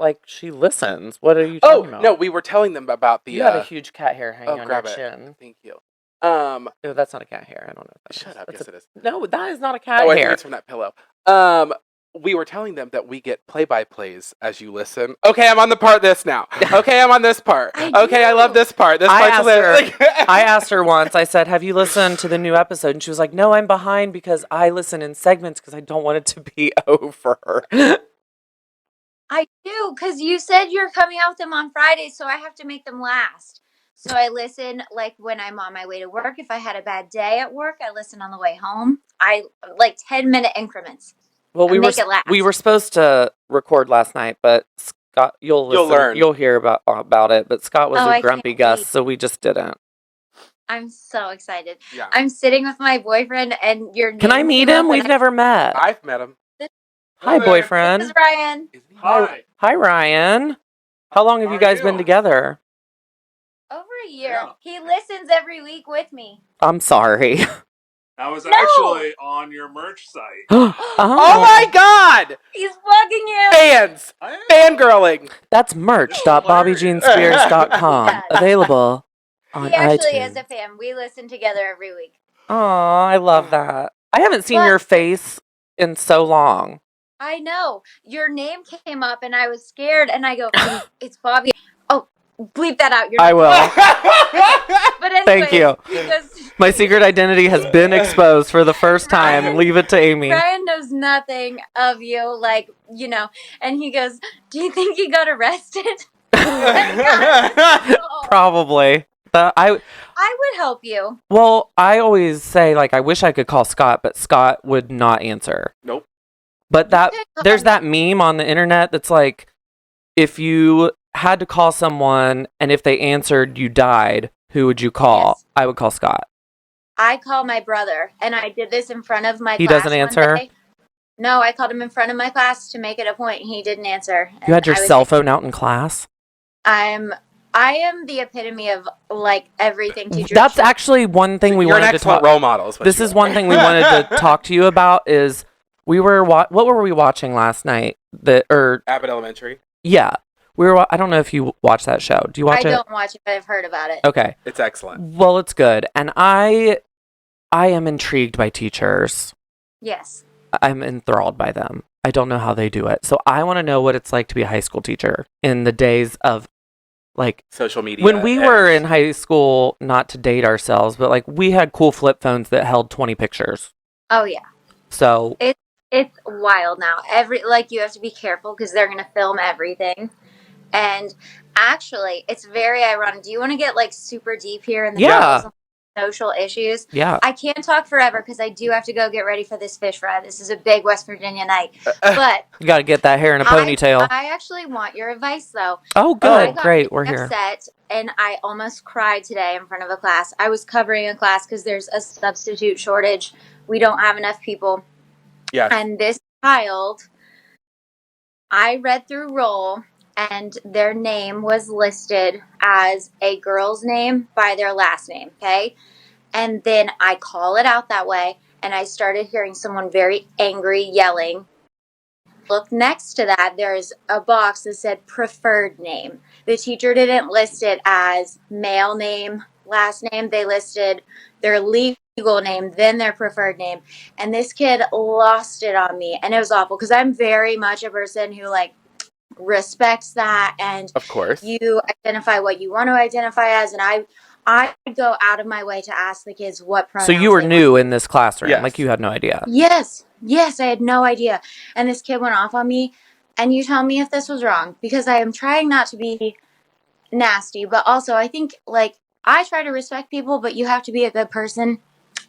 like, she listens. What are you talking about? No, we were telling them about the. You have a huge cat hair hanging on your grab it. chin. Thank you. Oh, that's not a cat hair. I don't know. If that Shut is. up. That's Yes, it is. No, that is not a cat I think hair. it's from that pillow. We were telling them that we get play-by-plays as you listen. Okay, I'm on the part this now. Okay, I'm on this part. I love this part. This part's I asked her once, I said, have you listened to the new episode? And she was like, no, I'm behind because I listen in segments because I don't want it to be over. I do, because you said you're coming out with them on Fridays, so I have to make them last. So I listen, like, when I'm on my way to work. If I had a bad day at work, I listen on the way home. I like 10-minute increments. Well, we make it last. were supposed to record last night, but Scott, you'll learn. You'll hear about it. But Scott was a grumpy can't Gus, wait. so we just didn't. I'm so excited. Yeah. I'm sitting with my boyfriend, and your Can I meet him? We've never met. I've met him. Hi, boyfriend. This is Ryan. Hi. Hi, Ryan. How long have you guys been together? Over a year. Yeah. He listens every week with me. I'm sorry. I was actually on your merch site. Oh my God! He's bugging you. Fans! Fangirling! That's merch.bobbyjeanspears.com. Yeah. Available on He actually iTunes. is a fan. We listen together every week. Aw, I love that. I haven't seen your face in so long. I know. Your name came up and I was scared and I go, it's Bobby. Oh, bleep that out. I will. But anyway, Thank you. My secret identity has been exposed for the first time. Leave it to Amy. Brian knows nothing of you, like, you know, and he goes, do you think he got arrested? Probably. I would help you. Well, I always say, like, I wish I could call Scott, but Scott would not answer. Nope. But there's that meme on the internet that's like, if you had to call someone and if they answered, you died, who would you call? Yes. I would call Scott. I call my brother, and I did this in front of my class. He doesn't answer? No, I called him in front of my class to make it a point. He didn't answer. You had your cell phone out in class? I am the epitome of, like, everything teachers. That's actually one thing we wanted to talk. Role models. This is one thing we wanted to talk to you about. Is we were what were we watching last night? Abbott Elementary. Yeah, we were. I don't know if you watch that show. Do you watch it? I don't watch it, but I've heard about it. Okay, it's excellent. Well, it's good, and I am intrigued by teachers. Yes, I'm enthralled by them. I don't know how they do it, so I want to know what it's like to be a high school teacher in the days of, like, social media. When we were in high school, not to date ourselves, but like we had cool flip phones that held 20 pictures. Oh yeah. So it's wild now. You have to be careful because they're gonna film everything. And actually, it's very ironic. Do you want to get, like, super deep here in the Yeah. social issues. Yeah. I can't talk forever because I do have to go get ready for this fish fry. This is a big West Virginia night. But You got to get that hair in a ponytail. I actually want your advice, though. Oh, good. I got Great. We're really here. upset, and I almost cried today in front of a class. I was covering a class because there's a substitute shortage. We don't have enough people. Yes. And this child, I read through roll, and their name was listed as a girl's name by their last name, okay? And then I call it out that way, and I started hearing someone very angry yelling. Look next to that, there's a box that said preferred name. The teacher didn't list it as male name, last name. They listed their legal name, then their preferred name. And this kid lost it on me. And it was awful because I'm very much a person who, like, respects that. And Of course. you identify what you want to identify as. And I go out of my way to ask the kids what pronouns. So you were they new want. in this classroom. Yes. Like you had no idea. Yes, I had no idea. And this kid went off on me. And you tell me if this was wrong, because I am trying not to be nasty, but also I think, like, I try to respect people, but you have to be a good person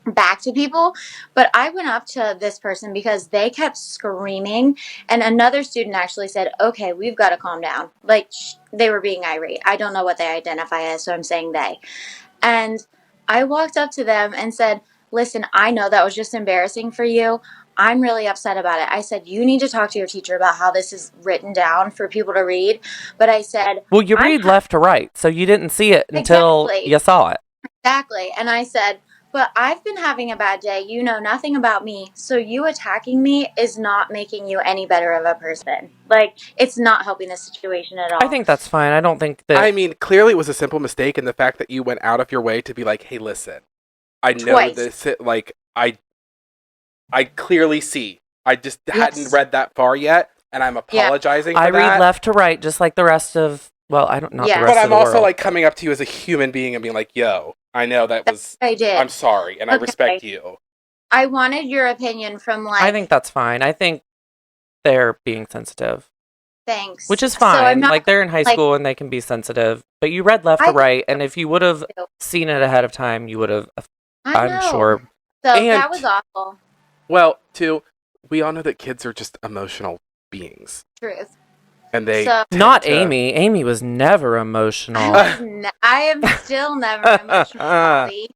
back to people. But I went up to this person because they kept screaming, and another student actually said, okay, we've got to calm down. Like, they were being irate. I don't know what they identify as, so I'm saying they. And I walked up to them and said, listen, I know that was just embarrassing for you. I'm really upset about it. I said, you need to talk to your teacher about how this is written down for people to read. But I said, well, you read left to right, so you didn't see it until you saw it. Exactly. And I said, but I've been having a bad day. You know nothing about me. So you attacking me is not making you any better of a person. Like, it's not helping the situation at all. I think that's fine. I don't think that... I mean, clearly it was a simple mistake in the fact that you went out of your way to be like, hey, listen, I know Twice. this, like, I clearly see. I just hadn't read that far yet, and I'm apologizing for that. I read left to right just like the rest of... Well, I don't know the rest but of I'm the also world. like coming up to you as a human being and being like, yo, I know that was... I did. I'm sorry, and I respect you. I wanted your opinion from, like... I think that's fine. I think they're being sensitive. Thanks. Which is fine. So I'm not, like, they're in high school and they can be sensitive. But you read left to right, and if you would have seen it ahead of time, you would have... I'm sure. So that was awful. Well, too, we all know that kids are just emotional beings. Truth. And they... Not Amy. Amy was never emotional. I am still never emotional, Bobby.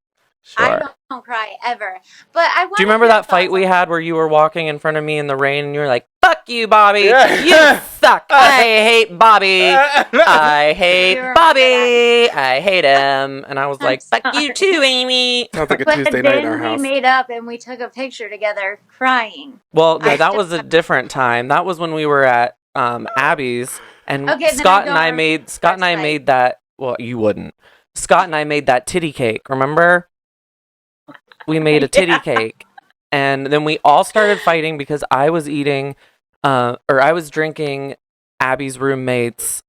Sure. I don't cry ever. But I Do you remember that fight we had where you were walking in front of me in the rain and you were like, fuck you, Bobby. You suck. I hate Bobby. I hate Bobby. I hate him. And I was like, fuck you too, Amy. Sounds like a Tuesday night in our house. We made up and we took a picture together crying. Well, no, that was a different time. That was when we were at Abby's and Scott and I made that. Well, you wouldn't. Scott and I made that titty cake. Remember? We made a titty cake, and then we all started fighting because I was eating, or I was drinking Abby's roommate's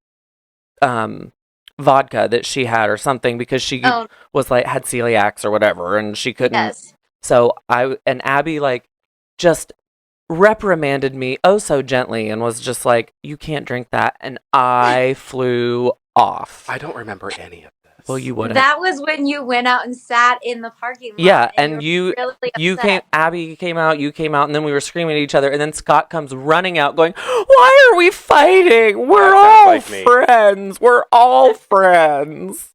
vodka that she had or something because she was like had celiacs or whatever, and she couldn't. Yes. So Abby like just reprimanded me oh so gently and was just like, you can't drink that, and I flew off. I don't remember any of this. Well, you wouldn't. That was when you went out and sat in the parking lot. Yeah, and you really came, Abby came out, you came out, and then we were screaming at each other, and then Scott comes running out going, why are we fighting? We're all friends. We're all friends.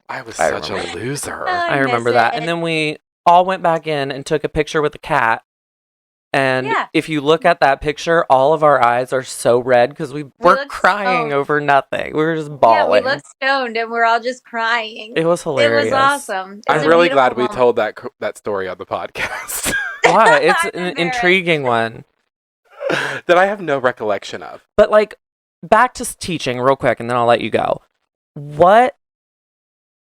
I was such a loser. I remember that. And then we all went back in and took a picture with the cat. And if you look at that picture, all of our eyes are so red because we were crying over nothing. We were just bawling. Yeah, we looked stoned and we're all just crying. It was hilarious. It was awesome. I'm really glad we told that story on the podcast. Why? It's an intriguing one. That I have no recollection of. But like, back to teaching real quick, and then I'll let you go. What?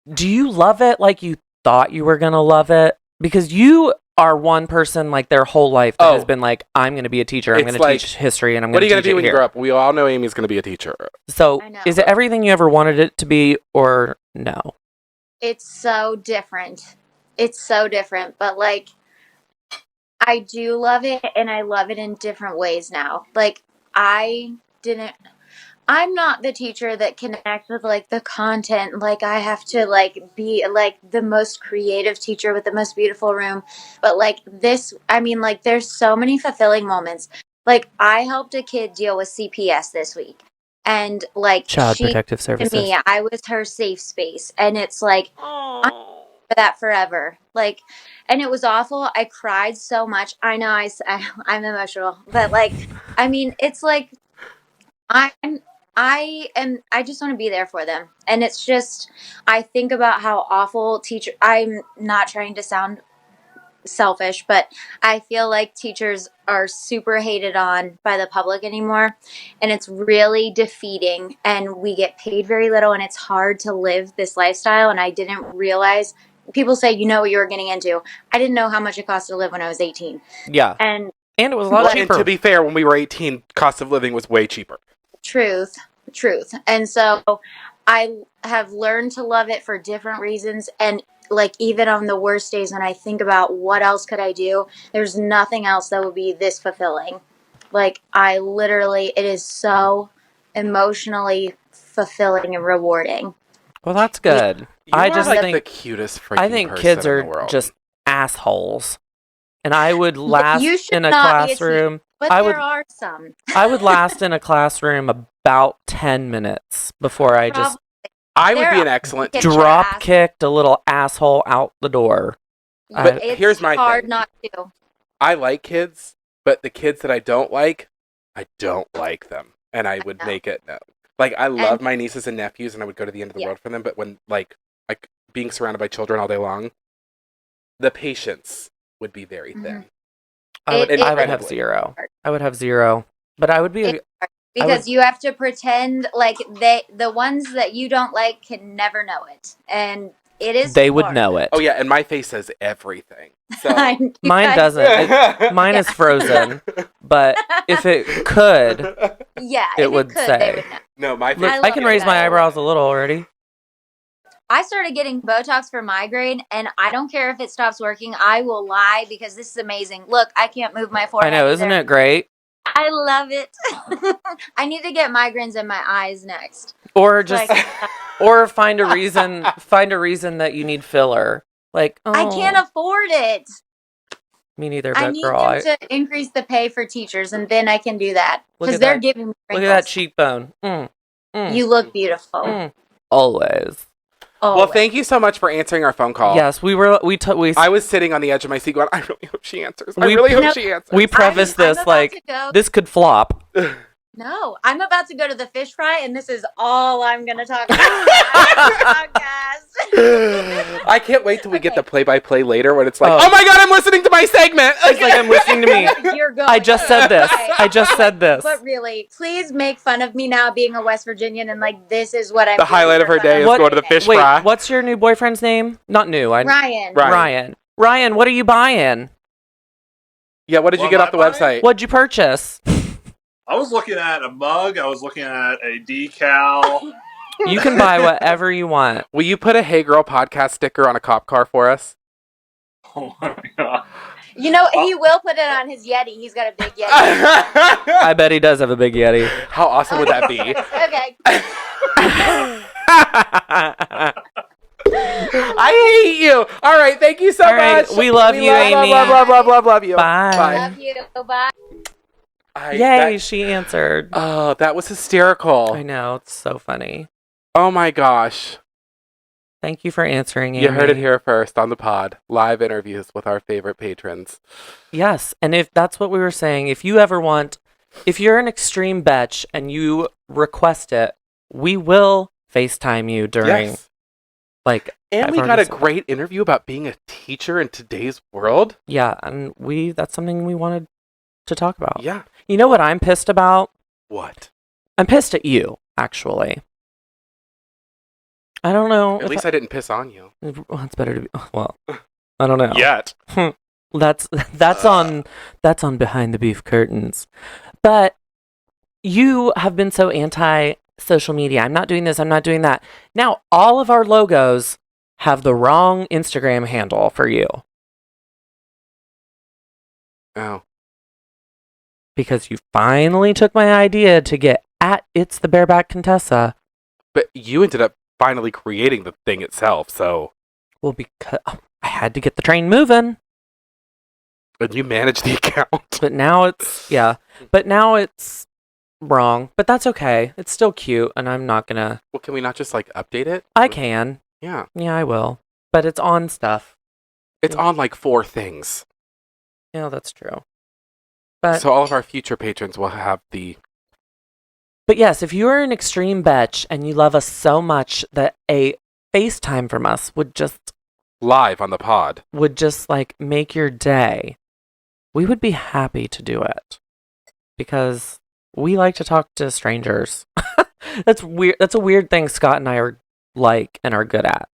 Do you love it like you thought you were going to love it? Because you are one person like their whole life that has been like, I'm going to be a teacher. I'm going to teach history, and I'm going to teach it here. What are you going to do when you grow up? We all know Amy's going to be a teacher. So is it everything you ever wanted it to be, or no? It's so different. It's so different. But like, I do love it, and I love it in different ways now. Like, I I'm not the teacher that connects with like the content. Like I have to like be like the most creative teacher with the most beautiful room. But like this, I mean, like there's so many fulfilling moments. Like I helped a kid deal with CPS this week, and like Child she Protective to Services. me, I was her safe space, and it's like I'm for that forever. Like, and it was awful. I cried so much. I know I'm emotional, but like, I mean, it's like I'm I just want to be there for them. And it's just I think about how awful teacher I'm not trying to sound selfish, but I feel like teachers are super hated on by the public anymore, and it's really defeating, and we get paid very little, and it's hard to live this lifestyle. And I didn't realize, people say you know what you were getting into. I didn't know how much it cost to live when I was 18. Yeah. And it was a lot Well, cheaper. and to be fair, when we were 18, cost of living was way cheaper. truth. And so I have learned to love it for different reasons. And like, even on the worst days when I think about what else could I do, there's nothing else that would be this fulfilling. Like, I literally, it is so emotionally fulfilling and rewarding. Well, that's good. You I are just like think the cutest freaking I think person kids in are the world. just assholes. And I would last You should in a not be a classroom. teacher, but I there would are some. I would last in a classroom about 10 minutes before I just I would be There an excellent Get teacher. your drop ass. kicked a little asshole out the door. But It's here's my hard thing. not to. I like kids, but the kids that I don't like them. And I would know. make it known. Like, I love my nieces and nephews, and I would go to the end of the Yeah. world for them, but when, like, being surrounded by children all day long, the patience would be very thin. I would have Incredibly. zero. I would have zero. But I would be Because you have to pretend like the ones that you don't like can never know it, and it is. they would hard. know it. Oh, yeah, and my face says everything. So. You Mine guys- doesn't. Mine is frozen. But if it could, Yeah, it if would could, say. they would know. No, my face. look, I I love can your raise my guy. eyebrows a little already. I started getting Botox for migraine, and I don't care if it stops working. I will lie because this is amazing. Look, I can't move my I forehead. know, isn't it great? I love it. I need to get migraines in my eyes next. Or So I just can- or find a reason that you need filler. Like, I can't afford it. me neither, I but need girl, them to increase the pay for teachers, and then I can do that Look because at they're that. giving me look at that wrinkles. cheekbone. You look beautiful. Always. Oh, Well, thank you so much for answering our phone call. Yes, we I was sitting on the edge of my seat going, I really hope she answers. I We- really hope No, she answers. we prefaced I'm this about like to go- this could flop. No, I'm about to go to the fish fry, and this is all I'm going to talk about on the podcast. I can't wait till we get Okay. the play-by-play later when it's like, Oh. oh my god, I'm listening to my segment. It's like I'm listening to me. You're going. I just said this. Okay. I just said this. But really, please make fun of me now being a West Virginian, and like this is what I'm. The doing highlight of for her fun. day is What- going to the fish Wait, fry. what's your new boyfriend's name? Not new. Ryan. Ryan. Ryan, what are you buying? Yeah, what did you What get am off the I buying? website? What'd you purchase? I was looking at a mug. I was looking at a decal. You can buy whatever you want. Will you put a Hey Girl podcast sticker on a cop car for us? Oh my god. You know, he will put it on his Yeti. He's got a big Yeti. I bet he does have a big Yeti. How awesome would that be? Okay. I hate you. All right, thank you so All right, much. we love you, Amy. Love you. Bye. Love you. Bye. Yay, she answered. Oh, that was hysterical. I know, it's so funny. Oh my gosh. Thank you for answering, Amy. You heard it here first on the pod. Live interviews with our favorite patrons. Yes, and if that's what we were saying, if you're an extreme betch and you request it, we will FaceTime you during, Yes. like... And I've we got already a great interview about being a teacher in today's world. Yeah, and that's something we wanted to talk about. Yeah. You know what I'm pissed about? What? I'm pissed at you, actually. I don't know. At least I didn't piss on you. Well, it's better to be... Well, I don't know. Yet. That's on behind the beef curtains. But you have been so anti social media. I'm not doing this, I'm not doing that. Now all of our logos have the wrong Instagram handle for you Oh. because you finally took my idea to get at It's the Bareback Contessa. But you ended up finally creating the thing itself, so. Well, because I had to get the train moving. And you managed the account. But now it's, wrong. But that's okay. It's still cute, and I'm not gonna. Well, can we not just like update it? I can. Yeah. Yeah, I will. But it's on stuff. It's on like 4 things. Yeah, that's true. But So all of our future patrons will have the. But yes, if you are an extreme betch and you love us so much that a FaceTime from us would just Live on the pod. like make your day, we would be happy to do it. Because we like to talk to strangers. That's weird. That's a weird thing Scott and I are like and are good at.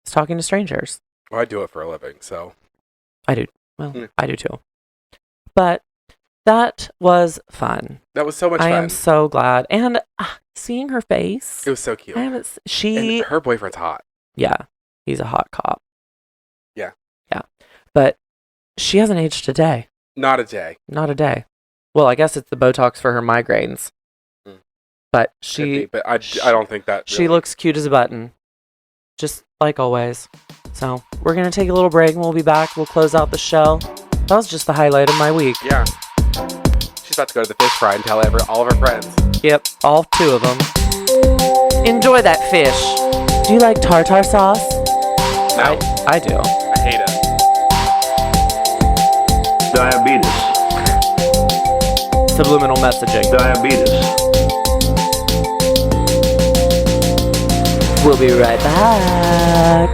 It's talking to strangers. Well, I do it for a living, so. I do. Well, Yeah. I do too. But that was fun. That was so much I fun. am so glad. And seeing her face. It was so cute. I haven't. And her boyfriend's hot. Yeah, he's a hot cop. Yeah. Yeah. But she hasn't aged a day. Not a day. Not a day. Well, I guess it's the Botox for her migraines. Mm. But Could be, but I don't think that. she really- looks cute as a button. Just like always. So we're going to take a little break and we'll be back. We'll close out the show. That was just the highlight of my week. Yeah. She's about to go to the fish fry and tell all of her friends. Yep, all 2 of them. Enjoy that fish. Do you like tartar sauce? No, I do. I hate it. Diabetes. Subliminal messaging. Diabetes. We'll be right back.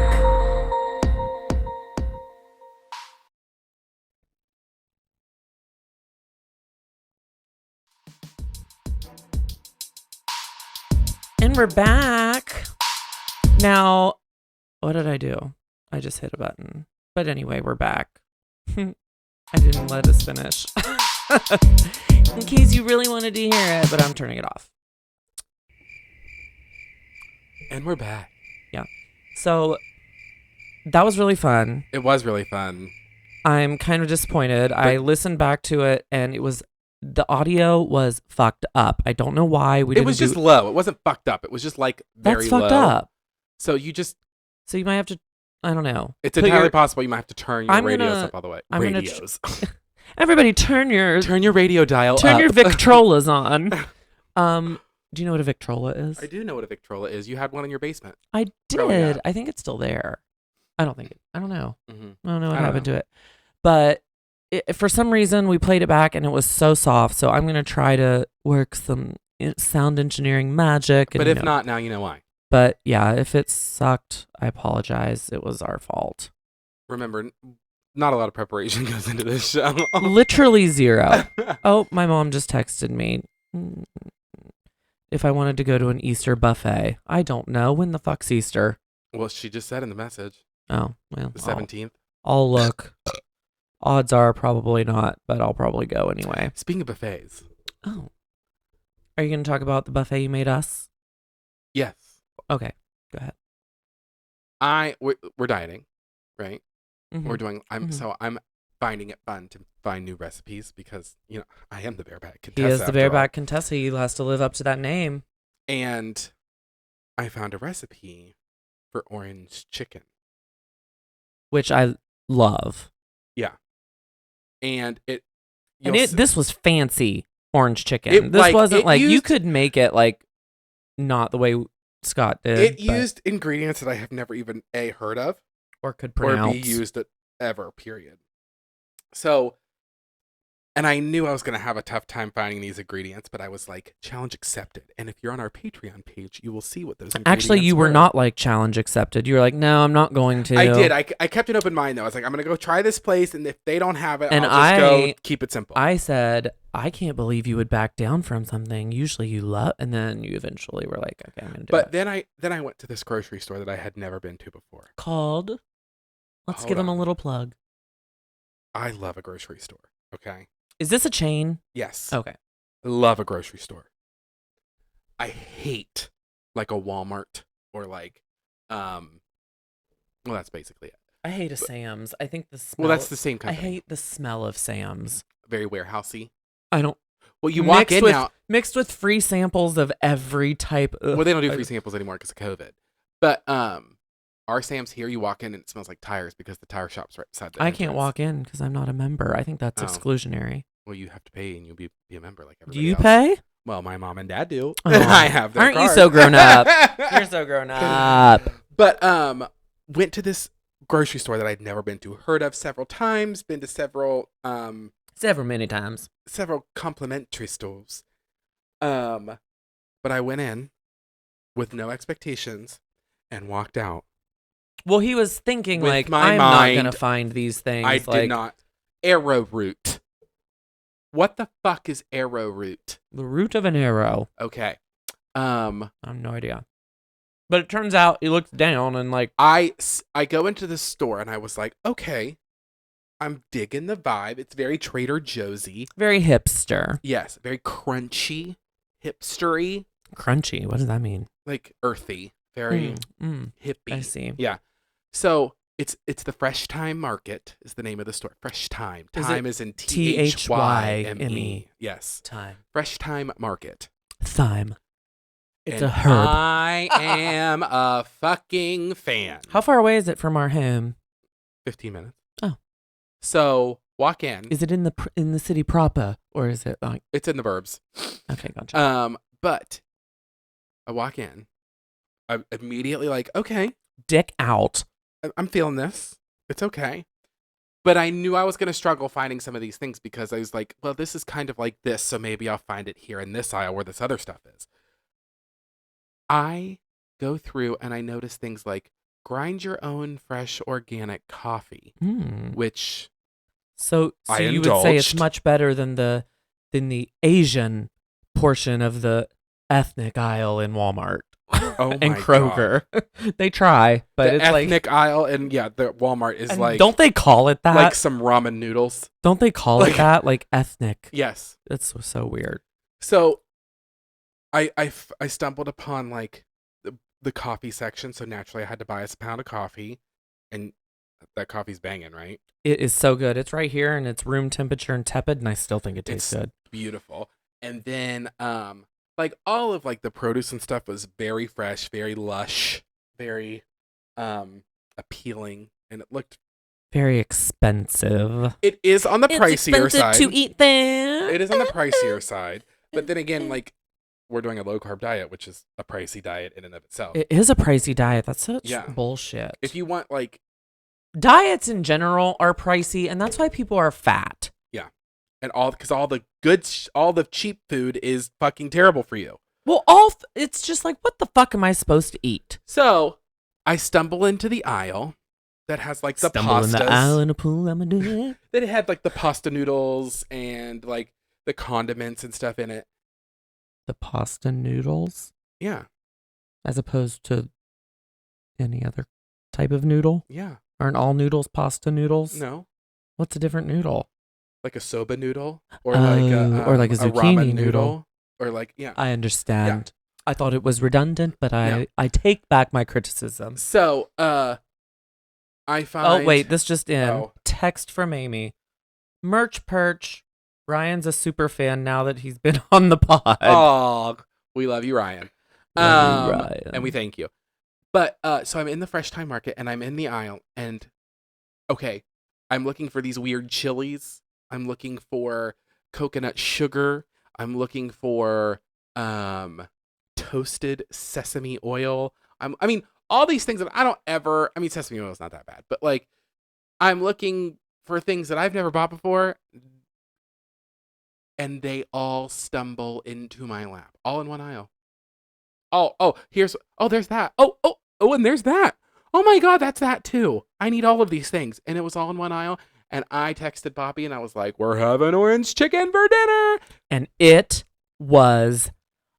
And we're back. Now, what did I do? I just hit a button. But anyway, we're back. I didn't let us finish. In case you really wanted to hear it, but I'm turning it off. And we're back. So, that was really fun. It was really fun. I'm kind of disappointed. I listened back to it and the audio was fucked up. I don't know why we didn't. It was just low. It wasn't fucked up. It was just like very That's fucked low. up. So you might have to. I don't know. It's Put entirely your- possible you might have to turn your I'm radios gonna- up all the way. I'm gonna Radios. Everybody, turn your radio dial up. turn your Victrolas on. Do you know what a Victrola is? I do know what a Victrola is. You had one in your basement. I growing did. up. I think it's still there. I don't know. I don't know Mm-hmm. what I don't happened know. to it. But for some reason, we played it back and it was so soft. So I'm going to try to work some sound engineering magic. And, But if not, now you know why. But yeah, if it sucked, I apologize. It was our fault. Remember, not a lot of preparation goes into this show. Literally 0. Oh, my mom just texted me. If I wanted to go to an Easter buffet. I don't know. When the fuck's Easter? Well, she just said in the message, Oh, well. the 17th. I'll look. Odds are probably not, but I'll probably go anyway. Speaking of buffets. Oh. Are you going to talk about the buffet you made us? Yes. Okay. Go ahead. We're dieting, right? Mhm. We're doing, Mhm. so I'm finding it fun to find new recipes because, I am the bareback He Contessa. is the after bareback Contessa. He has to live up to that name. all. And I found a recipe for orange chicken. Which I love. And This was fancy orange chicken. It, This like, wasn't it like you used- could make it like not the way Scott did. It but- used ingredients that I have never even heard of or could or pronounce. be used ever, period. So, and I knew I was going to have a tough time finding these ingredients, but I was like, challenge accepted. And if you're on our Patreon page, you will see what those ingredients Actually, you were not like challenge accepted. You were like, no, I'm not going to. I did. I kept an open mind, though. I was like, I'm going to go try this place, and if they don't have it, And I'll just go keep it simple. I said, I can't believe you would back down from something. Usually you love, and then you eventually were like, okay, I'm going to do it. Then I went to this grocery store that I had never been to before. Called. Let's Hold give them a on. little plug. I love a grocery store. Okay. Is this a chain? Yes. Okay. Love a grocery store. I hate like a Walmart or like, well, that's basically it. I hate a Sam's. I think the smell. Well, that's the same I company. hate the smell of Sam's. Very warehousey. I don't. Well, you walk in now. Mixed with free samples of every type of... Well, they don't do free samples anymore because of COVID. But our Sam's here, you walk in and it smells like tires because the tire shop's right beside the I can't entrance. walk in because I'm not a member. I think that's exclusionary. Well, you have to pay and you'll be a member like everybody Do you else. pay? Well, my mom and dad do. Oh. I have their Aren't you card. so grown up? You're so grown up. But went to this grocery store that I'd never been to, heard of several times, been to several Many times. several complimentary stores. But I went in with no expectations and walked out. Well, he was thinking With like, my I'm mind, not going to find these things. I like, did not. Arrowroot. What the fuck is arrowroot? The root of an arrow. Okay. I have no idea. But it turns out he looked down and like... I go into the store and I was like, okay, I'm digging the vibe. It's very Trader Joe'sy. Very hipster. Yes, very crunchy, hipstery, Crunchy. What does that mean? like earthy, very hippie. I see. Yeah. So it's the Fresh Time Market is the name of the store. Fresh Time. Is Time it is in THYME. THYME? Yes. Time. Fresh Time Market. Thyme. It's And a herb. I am a fucking fan. How far away is it from our home? 15 minutes. Oh. So walk in. Is it in the city proper, or is it like... It's in the burbs. Okay, gotcha. But I walk in. I'm immediately like, okay, Dick out. I'm feeling this. It's okay. But I knew I was going to struggle finding some of these things because I was like, well, this is kind of like this, so maybe I'll find it here in this aisle where this other stuff is. I go through and I notice things like grind your own fresh organic coffee, which So I you would say it's indulged. much better than the Asian portion of the ethnic aisle in Walmart oh and my Kroger. God. They try, but The it's ethnic aisle and the Walmart is and like don't they call it that? like some ramen noodles. Don't they call like- it that? Like ethnic. Yes. It's so weird. So I stumbled upon like the coffee section, so naturally I had to buy a pound of coffee, and that coffee's banging, right? It is so good. It's right here and it's room temperature and tepid, and I still think it tastes It's good. beautiful. And then like all of like the produce and stuff was very fresh, very lush, very appealing, and it looked Very expensive. it is on the pricier side. to eat there. It is on the pricier side. But then again, like we're doing a low carb diet, which is a pricey diet in and of itself. It is a pricey diet. That's such Yeah. bullshit. If you want like Diets in general are pricey, and that's why people are fat. and because all the all the cheap food is fucking terrible for you. Well, it's just like, what the fuck am I supposed to eat? So I stumble into the aisle that has like the Stumble in pastas. the aisle in a pool, I'm a do it. That it had like the pasta noodles and like the condiments and stuff in it. The pasta noodles, Yeah, as opposed to any other type of noodle. yeah. Aren't all noodles pasta noodles? No, What's a different noodle? like a soba noodle or like or like a zucchini ramen noodle. or like yeah. I understand. I thought it was redundant, but I take back my criticism. So I find. Oh, wait, this just in. Oh. Text from Amy. Merch perch. Ryan's a super fan now that he's been on the pod. Oh, we love you, Ryan. Love you, Ryan. And we thank you. But so I'm in the Fresh Time Market and I'm in the aisle and okay, I'm looking for these weird chilies. I'm looking for coconut sugar. I'm looking for toasted sesame oil. I mean, all these things that I don't ever. I mean, sesame oil is not that bad, but like, I'm looking for things that I've never bought before, and they all stumble into my lap, all in one aisle. There's that. And there's that. Oh my God, that's that too. I need all of these things, and it was all in one aisle. And I texted Poppy, and I was like, "We're having orange chicken for dinner." And it was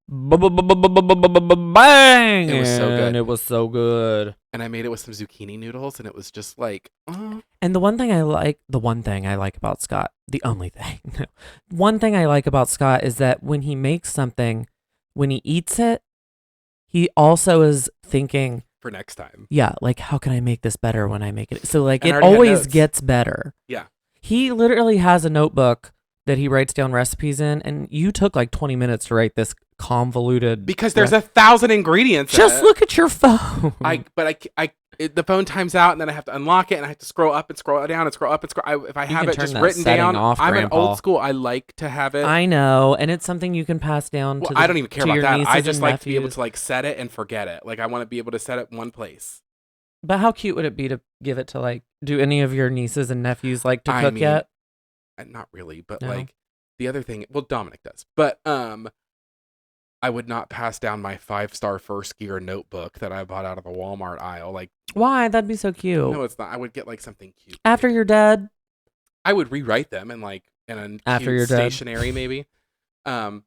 bang. It was so good. It was so good. And I made it with some zucchini noodles, and it was just like, And the one thing I like about Scott, one thing I like about Scott is that when he makes something, when he eats it, he also is thinking, for next time. yeah, like, how can I make this better when I make it? So, like, And I it already had always notes. gets better. Yeah. He literally has a notebook that he writes down recipes in, and you took like 20 minutes to write this convoluted. Because there's 1,000 ingredients. Just look at your phone. The phone times out, and then I have to unlock it, and I have to scroll up and scroll down and scroll up and scroll. If I You have can it turn just that written setting down, off, I'm an Grandpa. old school. I like to have it. I know, and it's something you can pass down to I don't even care about your that. I nieces just and like to be able nephews. to like set it and forget it. Like I want to be able to set it in one place. But how cute would it be to give it to like? Do any of your nieces and nephews like to cook yet? Not really, but No? like the other thing. Well, Dominic does, but I would not pass down my 5-star first gear notebook that I bought out of the Walmart aisle. Like, Why? That'd be so cute. no, it's not. I would get like something cute. After you're dead. I would rewrite them and like in a After cute you're dead. stationery maybe. No,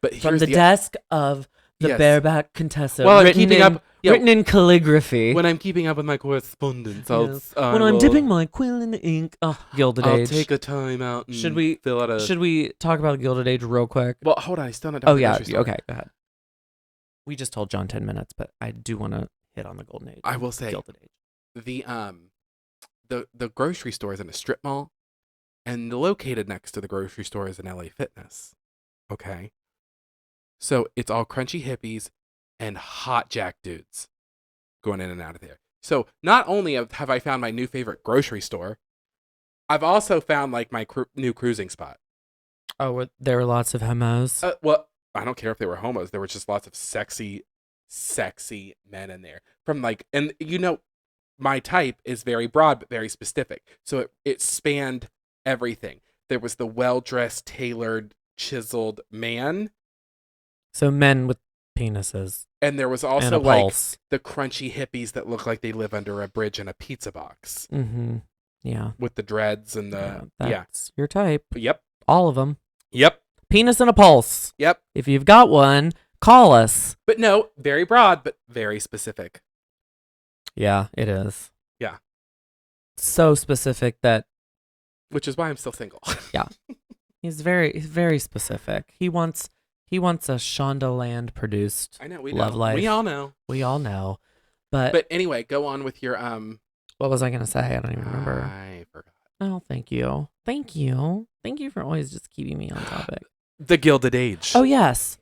but From here's the desk of the Yes. bareback Contessa. Well, I'm written keeping in, up- yeah. written in calligraphy. when I'm keeping up with my correspondence. Yes. When I'm dipping my quill in the ink. Oh, Gilded I'll Age. take a time out. And Should we- fill out a? Should we talk about Gilded Age real quick? Well, hold on. I still not done Oh, with the yeah. grocery store. Okay, go ahead. We just told John 10 minutes, but I do want to hit on the Golden Age. I will say Gilded Age. the grocery store is in a strip mall, and located next to the grocery store is an LA Fitness. Okay, so it's all crunchy hippies and hot jack dudes going in and out of there. So not only have I found my new favorite grocery store, I've also found like my new cruising spot. Oh, there were lots of homos. Well, I don't care if they were homos. There were just lots of sexy men in there. From like, and my type is very broad but very specific. So it spanned everything. There was the well-dressed, tailored, chiseled man, So men with penises and there was and also a like pulse. the crunchy hippies that look like they live under a bridge in a pizza box Mm-hmm. Yeah. with the dreads and That's your type. Yep. All of them. Yep. Penis and a pulse. Yep. If you've got one, call us. But no, very broad but very specific. Yeah, it is. Yeah. So specific that Which is why I'm still single. he's very specific. He wants a Shondaland produced I know we love know. life. We all know. We all know. But But anyway, go on with your what was I gonna say? I don't even remember. I forgot. Oh, thank you. Thank you. Thank you for always just keeping me on topic. The Gilded Age. Oh yes.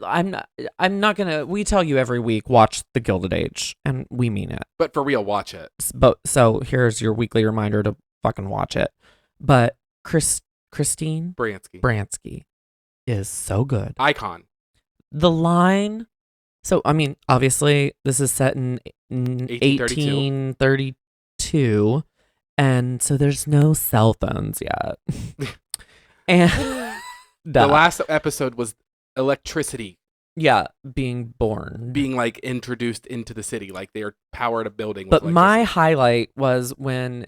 I'm not gonna we tell you every week, watch the Gilded Age, and we mean it. But for real, watch it. But so here's your weekly reminder to fucking watch it. But Christine Bransky. is so good. Icon. The line. So I mean, obviously, this is set in 1832, and so there's no cell phones yet. And The last episode was electricity being born. being like introduced into the city. Like they are powered a building. But with my electricity. highlight was when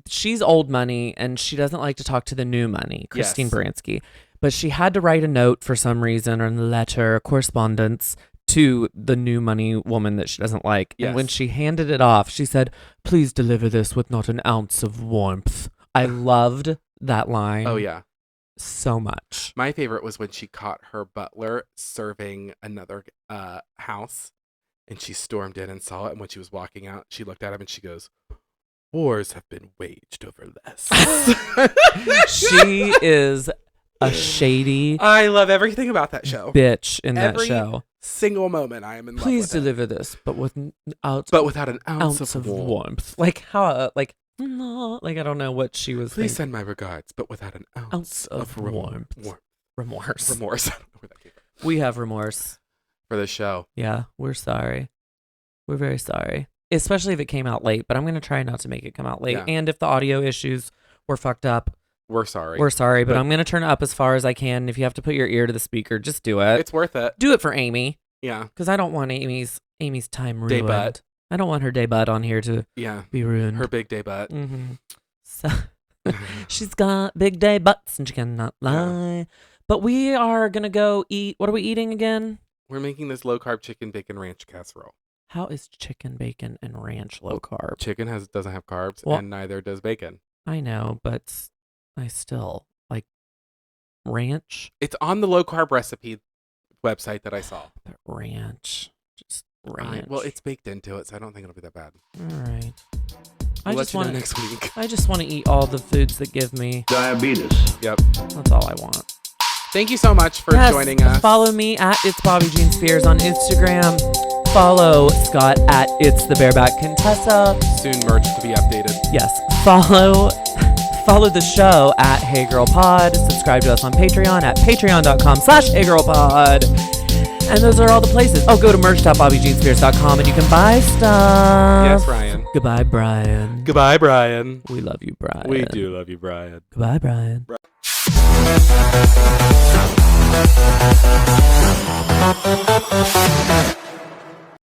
she's old money and she doesn't like to talk to the new money, Christine Yes. Baranski. But she had to write a note for some reason, or a letter, a correspondence to the new money woman that she doesn't like. Yes. And when she handed it off, she said, "Please deliver this with not an ounce of warmth." I loved that line. Oh yeah. So much. My favorite was when she caught her butler serving another house, and she stormed in and saw it. And when she was walking out, she looked at him and she goes, "Wars have been waged over less." She is a shady I love everything about that show. bitch in that Every show. Single moment, I am in love Please with it. deliver this, but without an ounce, of warmth. warmth. Like how? Like no, like I don't know what she was. Please thinking. send my regards, but without an ounce of warmth. Remorse. Remorse. I don't know where that came from. We have remorse. For the show. Yeah, we're sorry. We're very sorry, especially if it came out late. But I'm gonna try not to make it come out late. Yeah. And if the audio issues were fucked up, We're sorry. we're sorry. But But- I'm gonna turn it up as far as I can. If you have to put your ear to the speaker, just do it. It's worth it. Do it for Amy, Yeah. because I don't want Amy's time ruined. Day butt. I don't want her day butt on here to Yeah. be ruined. Her big day butt. Mm-hmm. So she's got big day butts and she cannot lie. But we are gonna go eat. What are we eating again? We're making this low carb chicken bacon ranch casserole. How is chicken, bacon, and ranch low carb? Chicken doesn't have carbs, Well- and neither does bacon. I know, but I still like ranch. It's on the low carb recipe website that I saw. But ranch, just ranch. Well, it's baked into it, so I don't think it'll be that bad. all right. We'll let just you know want next week. I just want to eat all the foods that give me Diabetes. Yep. That's all I want. Thank you so much for joining us. Follow me at It's Bobby Jean Spears on Instagram. Follow Scott at It's the Bareback Contessa. Soon merch to be updated. Yes. Follow the show at Hey Girl Pod. Subscribe to us on Patreon at patreon.com/HeyGirlPod. And those are all the places. Oh, go to merch.bobbyjeanspears.com and you can buy stuff. Yes, Ryan. Goodbye, Brian. Goodbye, Brian. We love you, Brian. We do love you, Brian. Goodbye, Brian.